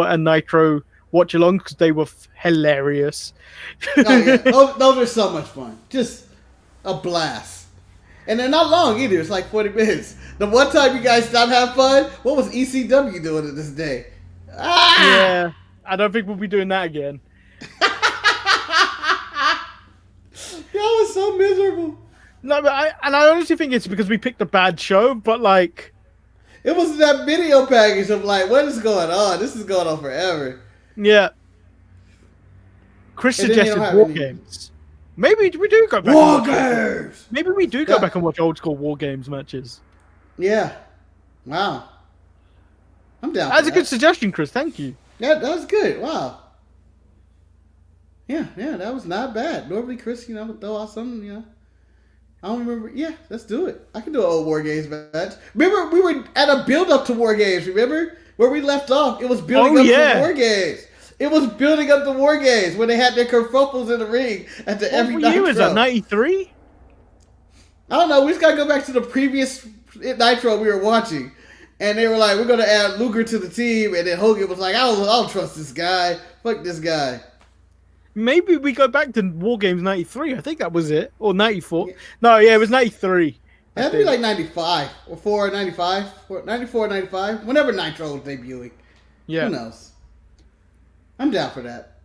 and Nitro watch along, because they were hilarious. Oh yeah, those are so much fun. Just A blast. And they're not long either. It's like 40 minutes. The one time you guys stopped having fun, what was ECW doing at this day? Yeah, I don't think we'll be doing that again. That was so miserable. No, but I honestly think it's because we picked a bad show, but like... It was that video package of like, what is going on? This is going on forever. Yeah. Chris suggested Wargames. Maybe we do go back. Wargames! Maybe we do go back and watch old school Wargames matches. Yeah. Wow. I'm down. That's a good suggestion, Chris. Thank you. Yeah, that was good. Wow. Yeah, that was not bad. Normally, Chris, would throw out something, I don't remember. Yeah, let's do it. I can do an old War Games match. Remember, we were at a build-up to War Games, remember? Where we left off, it was building up to War Games. It was building up to War Games when they had their kerfuffles in the ring at the every Nitro. What year was that, 93? I don't know. We just got to go back to the previous Nitro we were watching. And they were like, we're going to add Luger to the team. And then Hogan was like, I don't trust this guy. Fuck this guy. Maybe we go back to War Games 93. I think that was it. Or 94. Yeah. No, yeah, it was 93. It had to be like 95 or 94, 95. Whenever Nitro was debuting. Yeah. Who knows? I'm down for that.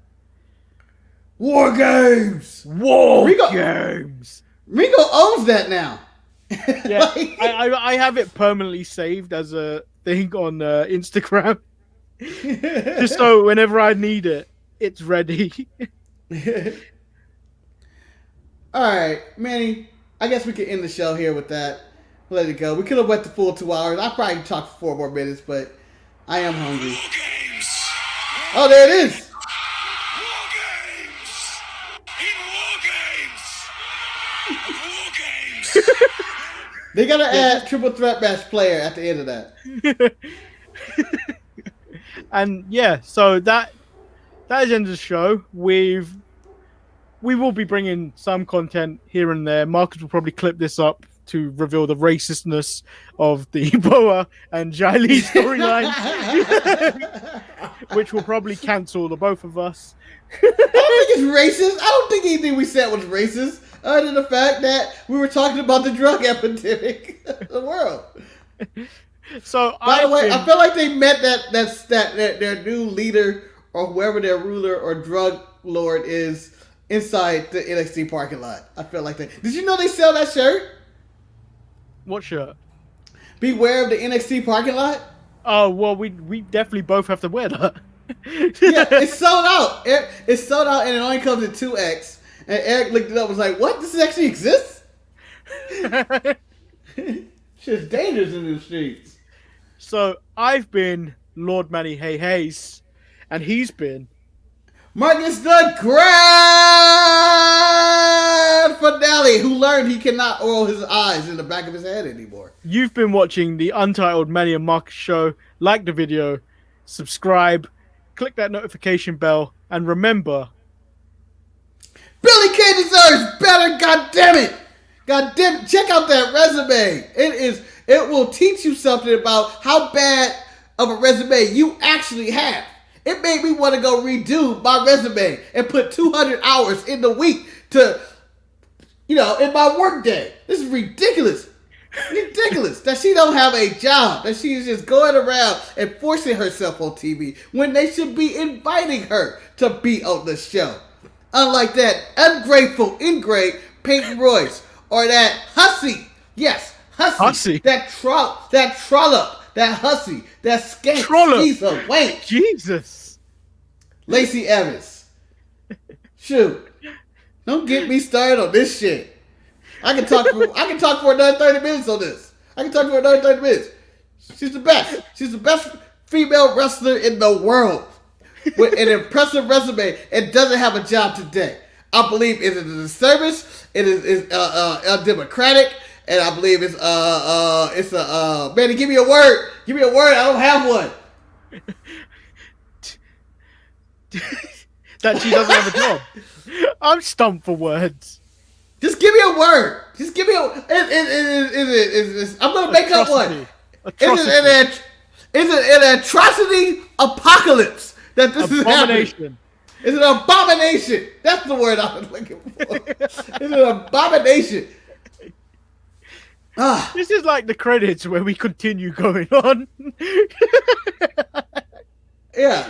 War Games! War Games! Ringo owns that now. Yeah, I have it permanently saved as a thing on Instagram. Just so whenever I need it, it's ready. Alright, Manny, I guess we can end the show here with that. Let it go. We could have went the full 2 hours. I probably talked for 4 more minutes, but I am hungry. Oh, there it is! They gotta add triple threat match player at the end of that. And yeah, so that is the end of the show. We will be bringing some content here and there. Marcus will probably clip this up to reveal the racistness of the Boa and Jai Lee storyline, which will probably cancel the both of us. I don't think it's racist. I don't think anything we said was racist, other than the fact that we were talking about the drug epidemic of the world. So, by the way, I feel like they meant that their new leader or whoever their ruler or drug lord is inside the NXT parking lot. I feel like that. Did you know they sell that shirt? What shirt? Beware of the NXT parking lot. Oh well, we definitely both have to wear that. Yeah, it's sold out. It's sold out, and it only comes in 2X. And Eric looked it up and was like, "What? This actually exists?" Shit's dangerous in the streets. So I've been Lord Manny Hayes, and he's been Marcus the Grand Finale, who learned he cannot oil his eyes in the back of his head anymore. You've been watching the Untitled Manny and Marcus show. Like the video, subscribe, click that notification bell, and remember, Billy Kay deserves better. God damn it! Check out that resume. It will teach you something about how bad of a resume you actually have. It made me want to go redo my resume and put 200 hours in the week to, in my work day. This is ridiculous. Ridiculous that she don't have a job, that she's just going around and forcing herself on TV when they should be inviting her to be on the show. Unlike that ungrateful, ingrate Peyton Royce or that hussy, yes, hussy. that trollop, that hussy, that skank piece of wank. Jesus. Lacey Evans. Shoot. Don't get me started on this shit. I can talk for another 30 minutes on this. She's the best. She's the best female wrestler in the world with an impressive resume and doesn't have a job today. I believe it is a disservice. It is undemocratic, and I believe it's Manny, give me a word. Give me a word. I don't have one. That she doesn't have a job. I'm stumped for words. Just give me a word. Just give me a. I'm gonna make up one. It's an atrocity apocalypse that this is happening. It's an abomination. That's the word I was looking for. It's an abomination. This is like the credits where we continue going on. Yeah,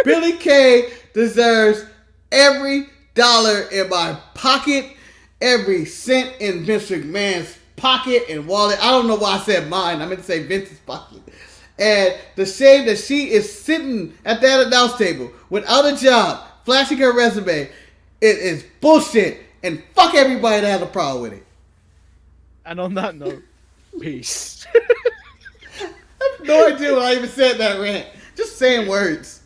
Billy Kay deserves every dollar in my pocket, every cent in Vince McMahon's pocket and wallet. I don't know why I said mine. I meant to say Vince's pocket. And the shame that she is sitting at that announce table without a job, flashing her resume, it is bullshit. And fuck everybody that has a problem with it. And on that note, peace. I have no idea why I even said that rant. Just saying words.